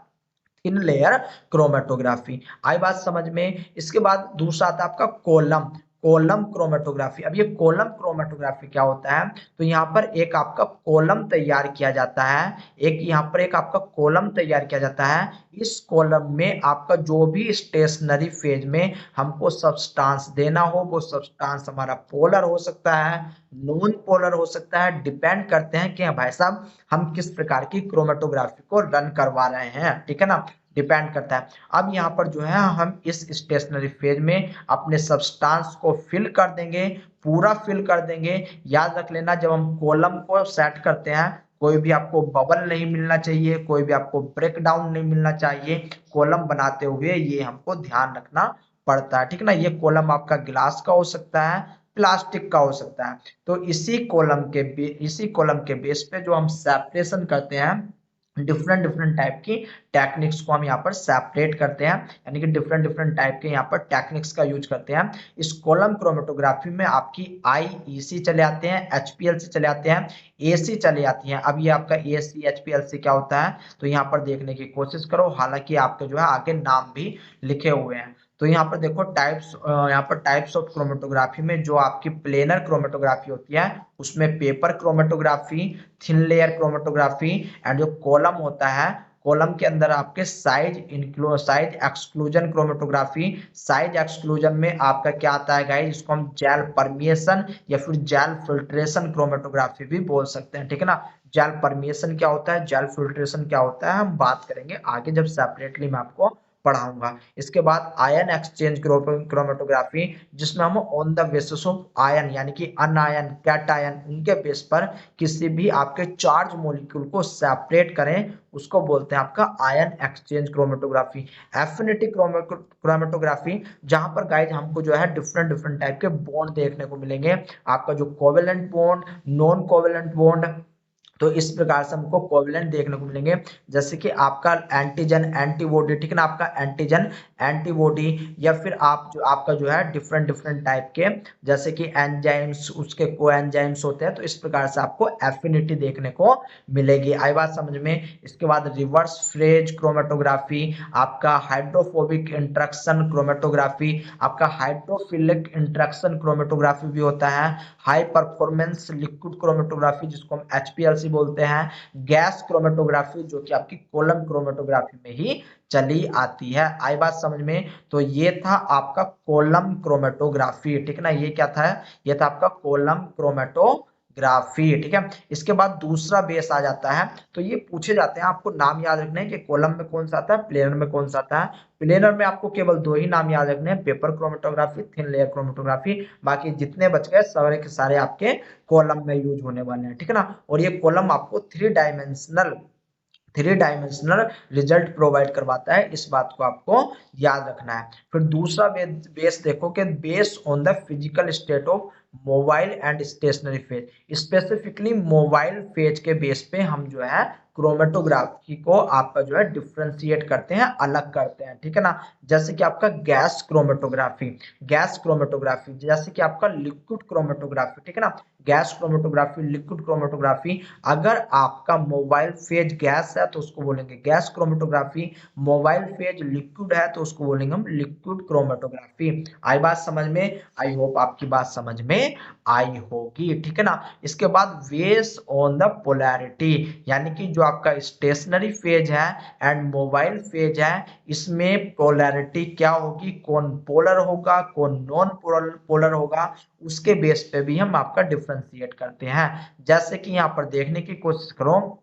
थिन लेयर क्रोमेटोग्राफी। आई बात समझ में। इसके बाद दूसरा आता है आपका कॉलम कॉलम क्रोमेटोग्राफी। अब ये कॉलम क्रोमेटोग्राफी क्या होता है, तो यहाँ पर एक आपका कॉलम तैयार किया जाता है, एक आपका कॉलम तैयार किया जाता है। इस कॉलम में आपका जो भी स्टेशनरी फेज में हमको सब्सटेंस देना हो, वो सब्सटेंस हमारा पोलर हो सकता है, नॉन पोलर हो सकता है, डिपेंड करते हैं कि भाई साहब हम किस प्रकार की क्रोमेटोग्राफी को रन करवा रहे हैं। ठीक है ना, डिपेंड करता है। अब यहाँ पर जो है हम इस स्टेशनरी फेज में अपने सब्सटेंस को फिल कर देंगे, पूरा फिल कर देंगे। याद रख लेना, जब हम कॉलम को सेट करते हैं, कोई भी आपको बबल नहीं मिलना चाहिए, कोई भी आपको ब्रेक डाउन नहीं मिलना चाहिए। कॉलम बनाते हुए ये हमको ध्यान रखना पड़ता है। ठीक है ना, ये कॉलम आपका गिलास का हो सकता है, प्लास्टिक का हो सकता है। तो इसी कॉलम के बेस पे जो हम सेपरेशन करते हैं, डिफरेंट डिफरेंट टाइप की टेक्निक्स को हम यहाँ पर सेपरेट करते हैं, यानी कि डिफरेंट डिफरेंट टाइप के यहाँ पर टेक्निक्स का यूज करते हैं। इस कॉलम क्रोमेटोग्राफी में आपकी IEC चले आते हैं, HPLC चले आते हैं, AC चले आती हैं। अब ये आपका AC HPLC क्या होता है, तो यहाँ पर देखने की कोशिश करो, हालांकि आपके जो है आगे नाम भी लिखे हुए हैं। तो यहाँ पर देखो टाइप्स, यहाँ पर टाइप्स ऑफ क्रोमेटोग्राफी में जो आपकी प्लेनर क्रोमेटोग्राफी होती है उसमें paper chromatography, thin layer chromatography and जो कॉलम होता है, कॉलम के अंदर आपके size exclusion chromatography. Size exclusion में आपका क्या आता है गाइस, इसको हम जेल परमिएशन या फिर जेल फिल्ट्रेशन क्रोमेटोग्राफी भी बोल सकते हैं, ठीक है ना। जेल परमिएशन क्या होता है, जेल फिल्ट्रेशन क्या होता है, हम बात करेंगे आगे जब सेपरेटली मैं आपको पढ़ाऊंगा। इसके बाद आयन एक्सचेंज क्रोमेटोग्राफी, जिसमें हम on the basis of ion यानी कि अनआयन कैटायन उनके बेस पर किसी भी आपके चार्ज मॉलिक्यूल को सेपरेट करें, उसको बोलते हैं आपका ion exchange chromatography. Affinity chromatography, जहां पर गाइज हमको जो है डिफरेंट डिफरेंट टाइप के बॉन्ड देखने को मिलेंगे, आपका जो covalent bond, non covalent bond, तो इस प्रकार से हमको कोवेलेंट देखने को मिलेंगे। जैसे कि आपका एंटीजन एंटीबॉडी, ठीक है ना, आपका एंटीजन एंटीबॉडी, या फिर आप जो आपका जो है डिफरेंट डिफरेंट टाइप के जैसे कि एंजाइम्स, उसके कोएंजाइम्स होते हैं, तो इस प्रकार से आपको एफिनिटी देखने को मिलेगी। आई बात समझ में। इसके बाद रिवर्स फ्रेज क्रोमेटोग्राफी, आपका हाइड्रोफोबिक इंट्रैक्शन क्रोमेटोग्राफी, आपका हाइड्रोफिलिक इंट्रैक्शन क्रोमेटोग्राफी भी होता है, हाई परफॉर्मेंस लिक्विड क्रोमेटोग्राफी जिसको हम एचपीएलसी बोलते हैं, गैस क्रोमेटोग्राफी जो कि आपकी कॉलम क्रोमेटोग्राफी में ही चली आती है। आई बात समझ में। तो ये था आपका कॉलम क्रोमेटोग्राफी, ठीक है ना, ये क्या था, ये था आपका कॉलम क्रोमेटोग्राफी, ठीक है। इसके बाद दूसरा बेस आ जाता है, तो ये पूछे जाते हैं, आपको नाम याद रखने हैं कि कॉलम में कौन सा आता है, प्लेनर में कौन सा आता है। प्लेनर में आपको केवल दो ही नाम याद रखने हैं, paper chromatography, thin layer chromatography, बाकी जितने बच गए सारे के सारे आपके कॉलम में यूज होने वाले हैं, ठीक है ना। और ये कॉलम आपको थ्री डायमेंशनल रिजल्ट प्रोवाइड करवाता है, इस बात को आपको याद रखना है। फिर दूसरा बेस देखो कि base on the physical state of mobile and stationary phase, specifically mobile phase के बेस पे हम जो है क्रोमेटोग्राफी को आपका जो है डिफ्रेंशिएट करते हैं, अलग करते हैं, ठीक है ना। जैसे कि आपका गैस क्रोमेटोग्राफी, जैसे कि आपका लिक्विड क्रोमेटोग्राफी, ठीक है ना। गैस क्रोमेटोग्राफी, लिक्विड क्रोमेटोग्राफी, अगर आपका मोबाइल फेज गैस है तो उसको बोलेंगे gas chromatography, mobile phase liquid है तो उसको बोलेंगे हम लिक्विड क्रोमेटोग्राफी। आई बात समझ में, आई होप आपकी बात समझ में आई होगी, ठीक है ना। इसके बाद बेस ऑन द पोलैरिटी, यानी कि जो आपका स्टेशनरी फेज है एंड मोबाइल फेज है, इसमें पोलैरिटी क्या होगी, कौन पोलर होगा कौन नॉन पोलर होगा, उसके बेस पे भी हम आपका डिफरेंशिएट करते हैं। जैसे कि यहाँ पर देखने की कोशिश करो,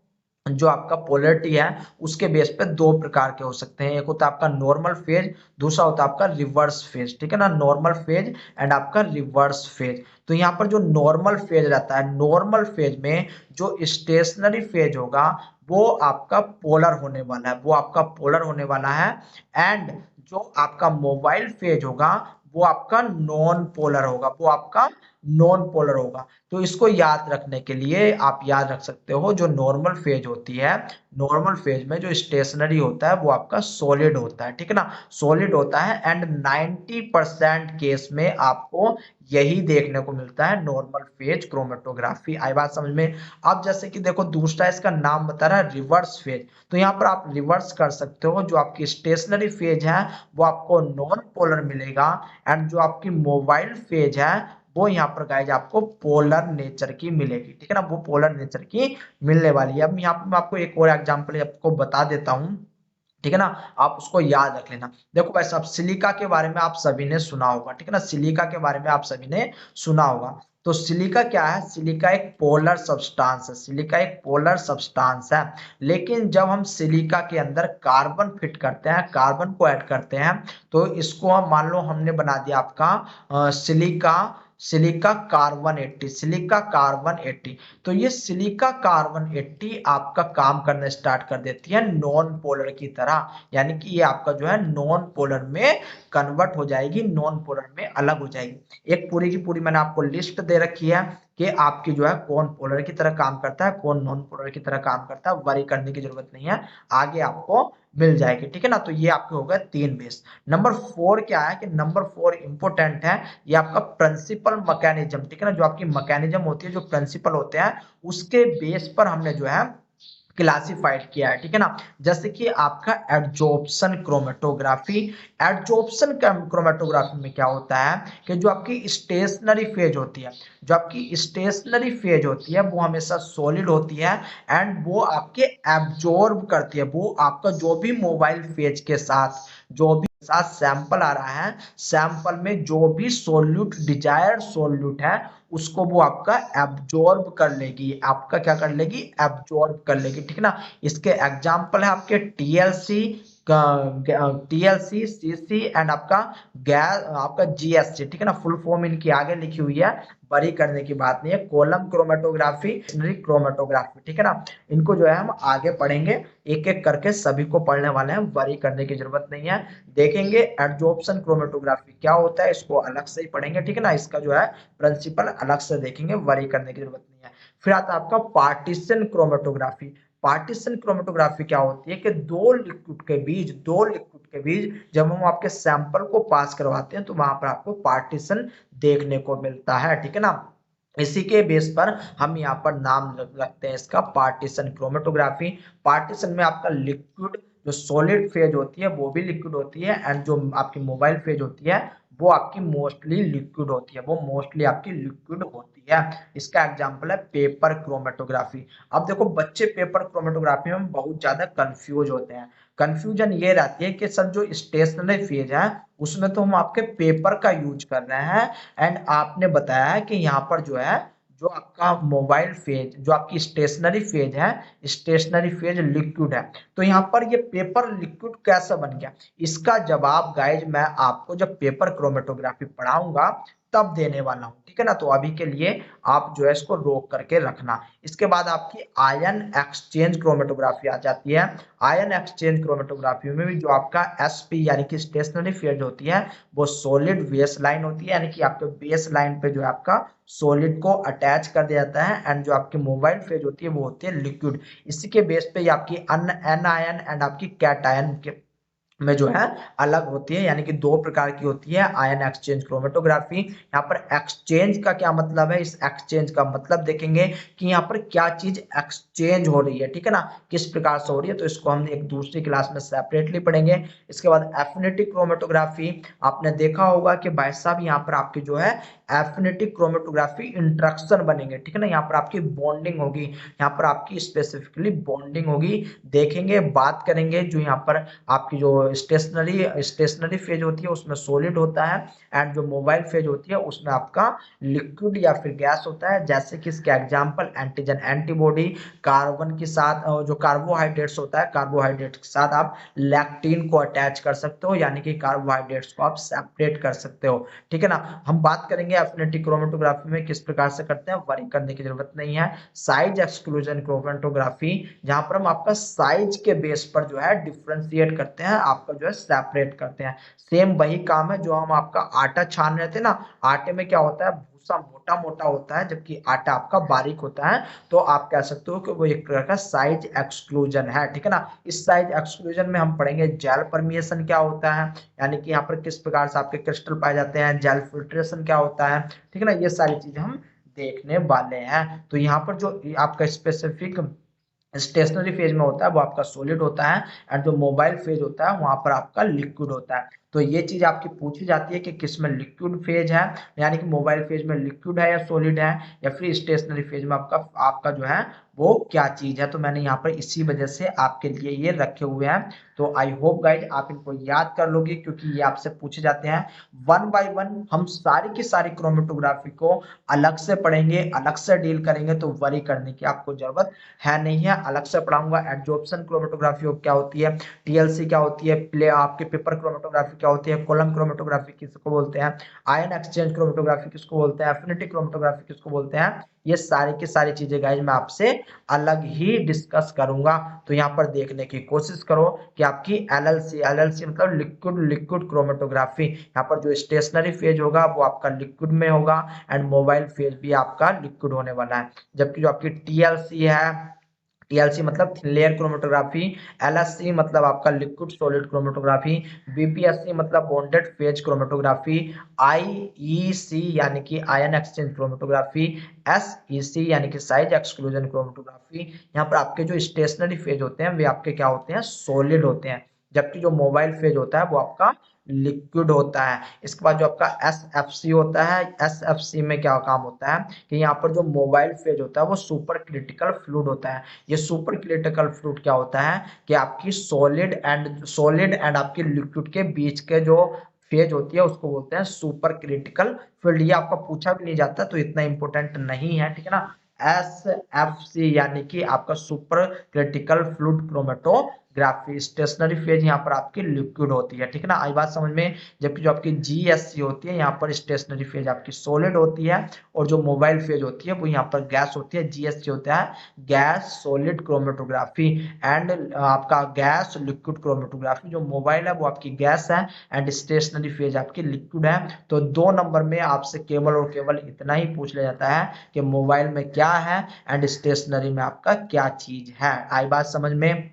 जो आपका पोलैरिटी है उसके बेस पे दो प्रकार के हो सकते हैं, एक होता है आपका नॉर्मल फेज, दूसरा होता है आपका रिवर्स फेज, ठीक है ना, नॉर्मल फेज एंड आपका रिवर्स फेज। तो यहाँ पर जो नॉर्मल फेज रहता है, नॉर्मल फेज में जो स्टेशनरी फेज होगा वो आपका पोलर होने वाला है, वो आपका पोलर होने वाला है, एंड जो आपका मोबाइल फेज होगा वो आपका नॉन पोलर होगा, वो आपका नॉन पोलर होगा। तो इसको याद रखने के लिए आप याद रख सकते हो, जो नॉर्मल फेज होती है, नॉर्मल फेज में जो स्टेशनरी होता है वो आपका सॉलिड होता है, ठीक है ना, सॉलिड होता है, एंड 90% केस में आपको यही देखने को मिलता है नॉर्मल फेज क्रोमेटोग्राफी। आई बात समझ में। अब जैसे कि देखो दूसरा इसका नाम बता रहा है रिवर्स फेज, तो यहाँ पर आप रिवर्स कर सकते हो, जो आपकी स्टेशनरी फेज है वो आपको नॉन पोलर मिलेगा, एंड जो आपकी मोबाइल फेज है वो यहाँ पर गाइज आपको पोलर नेचर की मिलेगी, ठीक है ना, वो पोलर नेचर की मिलने वाली है। अब यहाँ पर मैं आपको एक और एग्जांपल आपको बता देता हूँ, ठीक है ना, आप उसको याद रख लेना। देखो भाई साहब, सिलिका के बारे में आप सभी ने सुना होगा, ठीक है ना, सिलिका के बारे में आप सभी ने सुना होगा। तो सिलिका क्या है, सिलिका एक पोलर सब्सटेंस है, सिलिका एक पोलर सब्सटेंस है, लेकिन जब हम सिलिका के अंदर कार्बन फिट करते हैं, कार्बन को ऐड करते हैं, तो इसको हम मान लो हमने बना दिया आपका silica silica carbon 80, silica carbon 80। तो ये सिलिका कार्बन 80 आपका काम करना स्टार्ट कर देती है नॉन पोलर की तरह, यानी कि ये आपका जो है नॉन पोलर में कन्वर्ट हो जाएगी, नॉन पोलर में अलग हो जाएगी। एक पूरी की पूरी मैंने आपको लिस्ट दे रखी है कि आपकी जो है कौन पोलर की तरह काम करता है, कौन नॉन पोलर की तरह काम करता है, वरी करने की जरूरत नहीं है, आगे आपको मिल जाएगी, ठीक है ना। तो ये आपके हो गए 3 बेस। नंबर 4 क्या है कि नंबर 4 इंपोर्टेंट है, ये आपका प्रिंसिपल मैकेनिज्म, ठीक है ना, जो आपकी मैकेनिज्म होती है, जो प्रिंसिपल होते हैं उसके बेस पर हमने जो है क्लासिफाइड किया है, ठीक है ना। जैसे कि आपका एडजॉर्प्शन क्रोमेटोग्राफी, एडजॉर्प्शन क्रोमेटोग्राफी में क्या होता है कि जो आपकी स्टेशनरी फेज होती है, जो आपकी स्टेशनरी फेज होती है वो हमेशा सॉलिड होती है एंड वो आपके एब्जॉर्ब करती है, वो आपका जो भी मोबाइल फेज के साथ जो भी साथ सैंपल आ रहा है, सैंपल में जो भी सोल्यूट डिजायर्ड सोल्यूट है उसको वो आपका एब्जॉर्ब कर लेगी, आपका क्या कर लेगी, एब्जॉर्ब कर लेगी, ठीक है ना। इसके एग्जांपल है आपके टीएलसी, टीएलसी, सीसी एंड आपका गैस, आपका जीएससी, ठीक है ना। फुल फॉर्म इनकी आगे लिखी हुई है, बड़ी करने की बात नहीं है। कॉलम क्रोमेटोग्राफी, क्रोमेटोग्राफी, ठीक है ना। इनको जो है हम आगे पढ़ेंगे, एक एक करके सभी को पढ़ने वाले हैं, वरी करने की जरूरत नहीं है। देखेंगे एडजॉर्प्शन क्रोमेटोग्राफी क्या होता है, इसको अलग से ही पढ़ेंगे, ठीक है ना। इसका जो है प्रिंसिपल अलग से देखेंगे, वरी करने की जरूरत नहीं है। फिर आता है आपका पार्टीशन क्रोमेटोग्राफी। पार्टीशन क्रोमेटोग्राफी क्या होती है कि दो लिक्विड के बीच जब हम आपके सैंपल को पास करवाते हैं तो वहां पर आपको पार्टीशन देखने को मिलता है, ठीक है ना। इसी के बेस पर हम यहाँ पर नाम रखते हैं इसका पार्टीशन क्रोमेटोग्राफी। पार्टीशन में आपका लिक्विड जो सॉलिड फेज होती है वो भी लिक्विड होती है एंड जो आपकी मोबाइल फेज होती है वो आपकी मोस्टली लिक्विड होती है, वो मोस्टली आपकी लिक्विड होती है। इसका एग्जांपल है पेपर क्रोमेटोग्राफी। अब देखो बच्चे पेपर क्रोमेटोग्राफी में बहुत ज्यादा कंफ्यूज होते हैं। कंफ्यूजन ये रहती है कि सर जो स्टेशनरी फेज है उसमें तो हम आपके पेपर का यूज कर रहे हैं एंड आपने बताया है कि यहाँ पर जो है जो आपका मोबाइल फेज जो आपकी स्टेशनरी फेज है, स्टेशनरी फेज लिक्विड है, तो यहाँ पर ये पेपर लिक्विड कैसे बन गया, इसका जवाब गाइज मैं आपको जब पेपर क्रोमेटोग्राफी पढ़ाऊंगा तब देने वाला हूँ, ठीक है ना। तो अभी के लिए आप जो है इसको रोक करके रखना। इसके बाद आपकी आयन एक्सचेंज क्रोमेटोग्राफी आ जाती है। आयन एक्सचेंज क्रोमेटोग्राफी में भी जो आपका एसपी यानी कि स्टेशनरी फील्ड होती है वो सॉलिड बेस लाइन होती है, यानी कि आपके बेस लाइन पे जो है आपका सॉलिड को अटैच कर दिया जाता है एंड जो आपकी मोबाइल फेज होती है वो होती है लिक्विड। इसी के बेस पे आपकी एन आयन एंड आपकी कैट आयन के में जो है अलग होती है, यानी कि दो प्रकार की होती है आयन एक्सचेंज क्रोमेटोग्राफी। यहाँ पर एक्सचेंज का क्या मतलब है, इस एक्सचेंज का मतलब देखेंगे कि यहाँ पर क्या चीज एक्सचेंज हो रही है, ठीक है ना, किस प्रकार से हो रही है, तो इसको हम एक दूसरी क्लास में सेपरेटली पढ़ेंगे। इसके बाद एफिनिटी क्रोमेटोग्राफी, आपने देखा होगा कि भाई साहब यहाँ पर आपकी जो है एफिनिटी क्रोमेटोग्राफी इंट्रैक्शन बनेंगे, ठीक है ना। यहाँ पर आपकी बॉन्डिंग होगी, यहाँ पर आपकी स्पेसिफिकली बॉन्डिंग होगी, देखेंगे बात करेंगे। जो यहाँ पर आपकी जो स्टेशनरी फेज होती है उसमें सॉलिड होता है एंड जो मोबाइल फेज होती है उसमें आपका लिक्विड या फिर गैस होता है। जैसे कि इसके एग्जांपल एंटीजन एंटीबॉडी, कार्बन के साथ जो कार्बोहाइड्रेट्स होता है, कार्बोहाइड्रेट के साथ आप लैक्टीन को अटैच कर सकते हो, यानी कि कार्बोहाइड्रेट्स को आप सेपरेट कर सकते हो, ठीक है ना। हम बात करेंगे एफिनिटी क्रोमेटोग्राफी में किस प्रकार से करते हैं, वरी करने की जरूरत नहीं है। साइज एक्सक्लूजन क्रोमेटोग्राफी, जहां पर हम आपका साइज के बेस पर जो है डिफ्रेंशिएट करते हैं, आपका जो है सेपरेट करते हैं। सेम वही काम है जो हम आपका आटा छान रहे थे ना, आटे में क्या होता है, भूसा मोटा मोटा होता है जबकि आटा आपका बारीक होता है, तो आप कह सकते हो कि वो एक प्रकार का साइज एक्सक्लूजन है, ठीक है ना। इस साइज एक्सक्लूजन में हम पढ़ेंगे जेल परमिएशन क्या होता है, यानी कि यहाँ पर किस प्रकार से आपके क्रिस्टल पाए जाते हैं, जेल फिल्ट्रेशन क्या होता है, ठीक है ना। ये सारी चीजें हम देखने वाले हैं। तो यहाँ पर जो आपका स्पेसिफिक स्टेशनरी फेज में होता है वो आपका सॉलिड होता है एंड जो मोबाइल फेज होता है वहां पर आपका लिक्विड होता है। तो ये चीज आपकी पूछी जाती है कि किसमें लिक्विड फेज है, यानी कि मोबाइल फेज में लिक्विड है या सॉलिड है, या फिर स्टेशनरी फेज में आपका आपका जो है वो क्या चीज है। तो मैंने यहाँ पर इसी वजह से आपके लिए ये रखे हुए हैं। तो आई होप गाइड आप इनको याद कर लोगे क्योंकि ये आपसे पूछे जाते हैं। वन बाय वन हम सारी की सारी क्रोमेटोग्राफी को अलग से पढ़ेंगे, अलग से डील करेंगे, तो वरी करने की आपको जरूरत है नहीं है। अलग से पढ़ाऊंगा एडजॉर्प्शन क्रोमेटोग्राफी क्या होती है, टीएलसी क्या होती है, प्ले आपके पेपर क्रोमेटोग्राफी क्या होती है, कॉलम क्रोमेटोग्राफी किसको बोलते हैं, आयन एक्सचेंज क्रोमेटोग्राफी किसको बोलते हैं, एफिनिटी क्रोमेटोग्राफी किसको बोलते हैं, ये सारी की सारी चीजें गाइज मैं आपसे अलग ही डिस्कस करूंगा। तो यहाँ पर देखने की कोशिश करो कि आपकी एलएलसी मतलब लिक्विड लिक्विड क्रोमेटोग्राफी, यहाँ पर जो स्टेशनरी फेज होगा वो आपका लिक्विड में होगा एंड मोबाइल फेज भी आपका लिक्विड होने वाला है। जबकि जो आपकी टीएलसी है, टीएलसी मतलब थिन लेयर क्रोमेटोग्राफी, एलएससी मतलब आपका लिक्विड सॉलिड क्रोमेटोग्राफी, बीपीएससी मतलब बॉन्डेड फेज क्रोमेटोग्राफी, आईईसी यानी कि आयन एक्सचेंज क्रोमेटोग्राफी, एसईसी यानी कि साइज एक्सक्लूजन क्रोमेटोग्राफी। यहाँ पर आपके जो स्टेशनरी फेज होते हैं वे आपके क्या होते हैं, सॉलिड होते हैं, जबकि जो मोबाइल फेज होता है वो आपका लिक्विड होता है। इसके बाद जो आपका एसएफसी होता है, एसएफसी में क्या काम होता है कि यहाँ पर जो मोबाइल फेज होता है वो सुपर क्रिटिकल फ्लूइड होता है। ये सुपर क्रिटिकल फ्लूइड क्या होता है कि आपकी सॉलिड एंड आपकी लिक्विड के बीच के जो फेज होती है उसको बोलते हैं सुपर क्रिटिकल फ्लूइड। ये आपका पूछा भी नहीं जाता तो इतना इंपॉर्टेंट नहीं है, ठीक है ना। एस एफ सी यानी कि आपका super critical fluid chromatography, stationary phase यहाँ पर आपकी लिक्विड होती है, ठीक है ना, आई बात समझ में। जबकि जो आपकी जीएससी होती है यहाँ पर स्टेशनरी फेज आपकी सॉलिड होती है, और जो मोबाइल फेज होती है वो यहाँ पर गैस होती है। जीएससी होता है गैस सॉलिड क्रोमेटोग्राफी, एंड आपका गैस लिक्विड क्रोमेटोग्राफी। जो मोबाइल है वो आपकी गैस है एंड स्टेशनरी फेज आपकी लिक्विड है। तो 2 नंबर में आपसे केवल और केवल इतना ही पूछ लिया जाता है कि मोबाइल में क्या है एंड स्टेशनरी में आपका क्या चीज है। आई बात समझ में,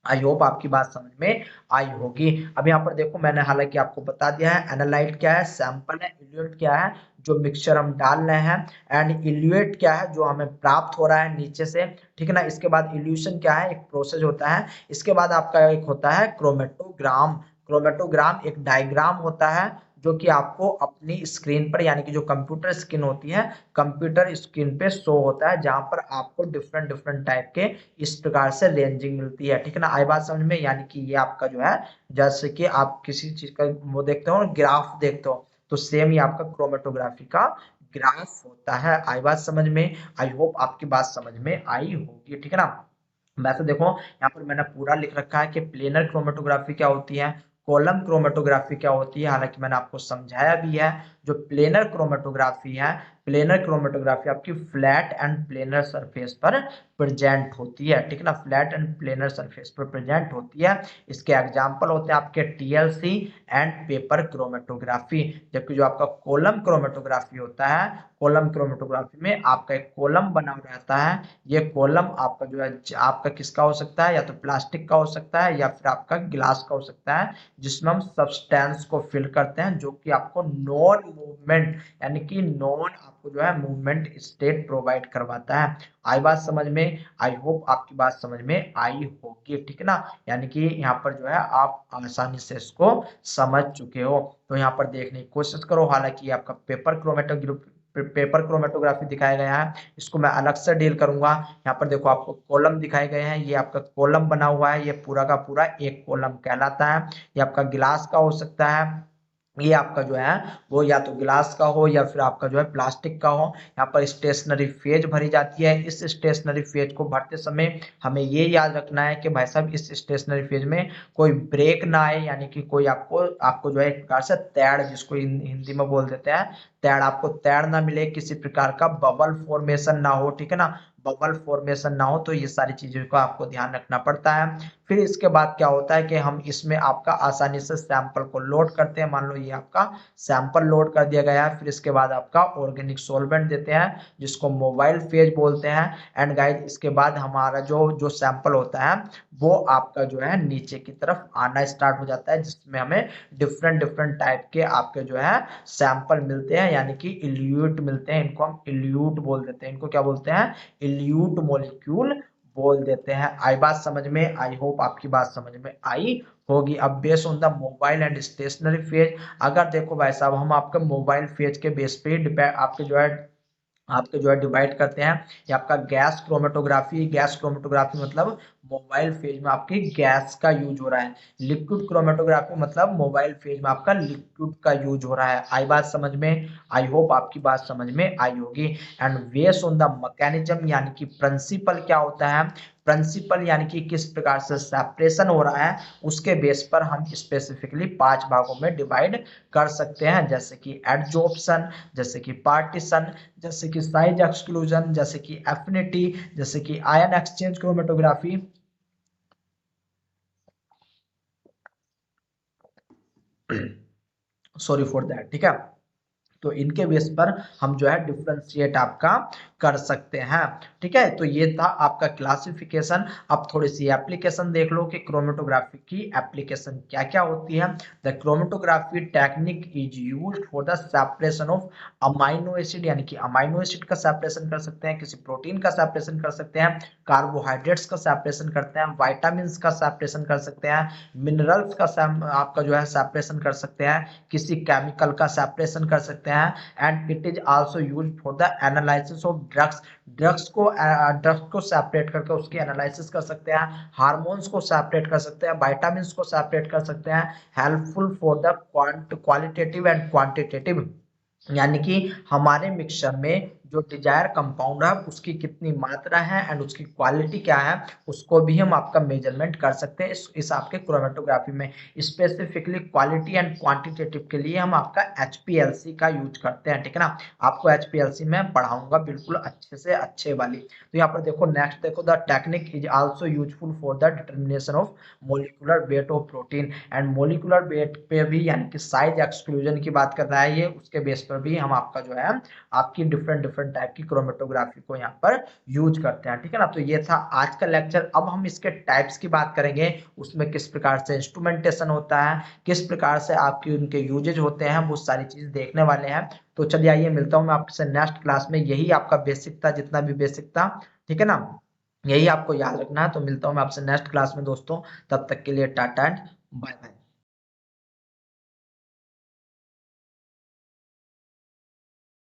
आई होप आपकी बात समझ में आई होगी। अब यहाँ पर देखो मैंने हालांकि आपको बता दिया है एनालाइट क्या है, सैंपल है, इल्यूट क्या है जो मिक्सचर हम डाल रहे हैं, एंड इल्यूएट क्या है जो हमें प्राप्त हो रहा है नीचे से, ठीक है ना। इसके बाद इल्यूशन क्या है, एक प्रोसेस होता है। इसके बाद आपका एक होता है क्रोमेटोग्राम। क्रोमेटोग्राम एक डायग्राम होता है जो कि आपको अपनी स्क्रीन पर यानी कि जो कंप्यूटर स्क्रीन होती है, कंप्यूटर स्क्रीन पे शो होता है, जहां पर आपको डिफरेंट डिफरेंट टाइप के इस प्रकार से रेंजिंग मिलती है, ठीक है ना। आई बात समझ में, यानी कि ये आपका जो है जैसे कि आप किसी चीज का वो देखते हो, ग्राफ देखते हो, तो सेम ही आपका क्रोमेटोग्राफी का ग्राफ होता है। आई बात समझ में, आई होप आपकी बात समझ में आई होगी, ठीक है ना। वैसे देखो यहाँ पर मैंने पूरा लिख रखा है कि प्लेनर क्रोमेटोग्राफी क्या होती है, कॉलम क्रोमेटोग्राफी क्या होती है, हालांकि मैंने आपको समझाया भी है। जो प्लेनर क्रोमेटोग्राफी है, प्लेनर क्रोमेटोग्राफी आपकी फ्लैट एंड प्लेनर सरफेस पर प्रेजेंट होती है, ठीक है ना, फ्लैट एंड प्लेनर सरफेस पर प्रेजेंट होती है। इसके एग्जांपल होते हैं आपके टीएलसी एंड पेपर क्रोमेटोग्राफी। जबकि जो आपका कॉलम क्रोमेटोग्राफी होता है, कॉलम क्रोमेटोग्राफी में आपका एक कॉलम बना रहता है। ये कॉलम आपका जो है आपका किसका हो सकता है, या तो प्लास्टिक का हो सकता है या फिर आपका ग्लास का हो सकता है, जिसमें हम सब्सटेंस को फिल करते हैं जो कि आपको नॉन मूवमेंट यानी कि नॉन आपको जो है मूवमेंट स्टेट प्रोवाइड करवाता है। आई बात समझ में, आई होप आपकी बात समझ में आई होगी, ठीक है ना। यानी कि यहाँ पर जो है आप आसानी से इसको समझ चुके हो। तो यहाँ पर देखने की कोशिश करो। हालांकि आपका पेपर क्रोमेटोग्राफी दिखाया गया है, इसको मैं अलग से डील करूंगा। यहाँ पर देखो आपको कॉलम दिखाए गए हैं, ये आपका कॉलम बना हुआ है, ये पूरा का पूरा एक कॉलम कहलाता है। ये आपका गिलास का हो सकता है, ये आपका जो है वो या तो गिलास का हो या फिर आपका जो है प्लास्टिक का हो। यहाँ पर स्टेशनरी फेज भरी जाती है। इस स्टेशनरी फेज को भरते समय हमें ये याद रखना है कि भाई साहब इस स्टेशनरी फेज में कोई ब्रेक ना आए, यानी कि कोई आपको आपको जो है एक प्रकार से तैड़, जिसको हिंदी में बोल देते हैं तैड़, आपको तैड़ ना मिले, किसी प्रकार का बबल फॉर्मेशन ना हो, ठीक है ना, बबल फॉर्मेशन ना हो। तो ये सारी चीजों का आपको ध्यान रखना पड़ता है। फिर इसके बाद क्या होता है कि हम इसमें आपका आसानी से सैंपल को लोड करते हैं। मान लो ये आपका सैंपल लोड कर दिया गया है, फिर इसके बाद आपका ऑर्गेनिक सॉल्वेंट देते हैं जिसको मोबाइल फेज बोलते हैं। एंड गाइस इसके बाद हमारा जो जो सैंपल होता है वो आपका जो है नीचे की तरफ आना स्टार्ट हो जाता है, जिसमें हमें डिफरेंट डिफरेंट टाइप के आपके जो है सैंपल मिलते हैं, यानी कि इल्यूट मिलते हैं। इनको हम इल्यूट बोल देते हैं, इनको क्या बोलते हैं, इल्यूट मॉलिक्यूल बोल देते हैं। आई बात समझ में, आई होप आपकी बात समझ में आई होगी। अब base on the mobile and stationary phase, अगर देखो भाई साहब हम आपके मोबाइल फेज के बेस पे आपके जो है डिवाइड करते हैं। ये आपका गैस क्रोमेटोग्राफी, गैस क्रोमेटोग्राफी मतलब मोबाइल फेज में आपकी गैस का यूज हो रहा है। लिक्विड क्रोमेटोग्राफी मतलब मोबाइल फेज में आपका लिक्विड का यूज हो रहा है। आई बात समझ में, आई होप आपकी बात समझ में आई होगी। And based on the mechanism यानी कि प्रिंसिपल क्या होता है, प्रिंसिपल यानी कि किस प्रकार से सेपरेशन हो रहा है, उसके बेस पर हम स्पेसिफिकली 5 भागों में डिवाइड कर सकते हैं, जैसे कि एडजॉर्प्शन, जैसे कि पार्टीशन, जैसे कि साइज एक्सक्लूजन, जैसे कि एफिनिटी, जैसे कि ion exchange chromatography. Sorry for that, ठीक है। तो इनके बेस पर हम जो है डिफरेंशिएट आपका कर सकते हैं। ठीक है, तो ये था आपका क्लासिफिकेशन। अब थोड़ी सी एप्लीकेशन देख लो कि क्रोमेटोग्राफी की एप्लीकेशन क्या क्या होती है। The chromatography technique is used for the separation of amino acid, यानी कि अमाइनो एसिड का सेपरेशन कर सकते हैं, किसी प्रोटीन का सेपरेशन कर सकते हैं, कार्बोहाइड्रेट्स का सेपरेशन करते हैं, वाइटामिन का सेपरेशन कर सकते हैं, मिनरल्स का आपका जो है सेपरेशन कर सकते हैं, किसी केमिकल का सेपरेशन कर सकते हैं। And it is also used for the analysis of drugs, drugs को सेपरेट करके उसकी एनालिसिस कर सकते हैं, हार्मोन्स को सेपरेट कर सकते हैं, वाइटामिन को सेपरेट कर सकते हैं। Helpful for the qualitative and quantitative, यानी कि हमारे मिक्सचर में जो डिजायर कंपाउंड है उसकी कितनी मात्रा है एंड उसकी क्वालिटी क्या है, उसको भी हम आपका मेजरमेंट कर सकते हैं इस आपके क्रोमेटोग्राफी में। स्पेसिफिकली क्वालिटी एंड क्वांटिटेटिव के लिए हम आपका HPLC का यूज करते हैं। ठीक है ना, आपको HPLC में पढ़ाऊंगा बिल्कुल अच्छे से अच्छे वाली। तो यहाँ पर देखो, नेक्स्ट देखो, the technique is also useful for the determination of molecular weight of protein, and molecular weight पे भी, यानी कि साइज एक्सक्लूजन की बात कर रहा है ये, उसके बेस पर भी हम आपका जो है आपकी डिफरेंट डिफरेंट टाइप की क्रोमेटोग्राफी को यहाँ पर यूज करते हैं। ठीक है ना, तो ये था आज का लेक्चर। अब हम इसके टाइप्स की बात करेंगे, उसमें किस प्रकार से इंस्ट्रूमेंटेशन होता है, किस प्रकार से आपकी उनके यूजेज होते हैं, वो सारी चीज देखने वाले हैं। तो चलिए आइए, मिलता हूँ मैं आपसे नेक्स्ट क्लास में। यही आपका बेसिक था, जितना भी बेसिक था, ठीक है ना, यही आपको याद रखना है। तो मिलता हूँ मैं आपसे नेक्स्ट क्लास में दोस्तों, तब तक के लिए टाटा एंड बाय बाय।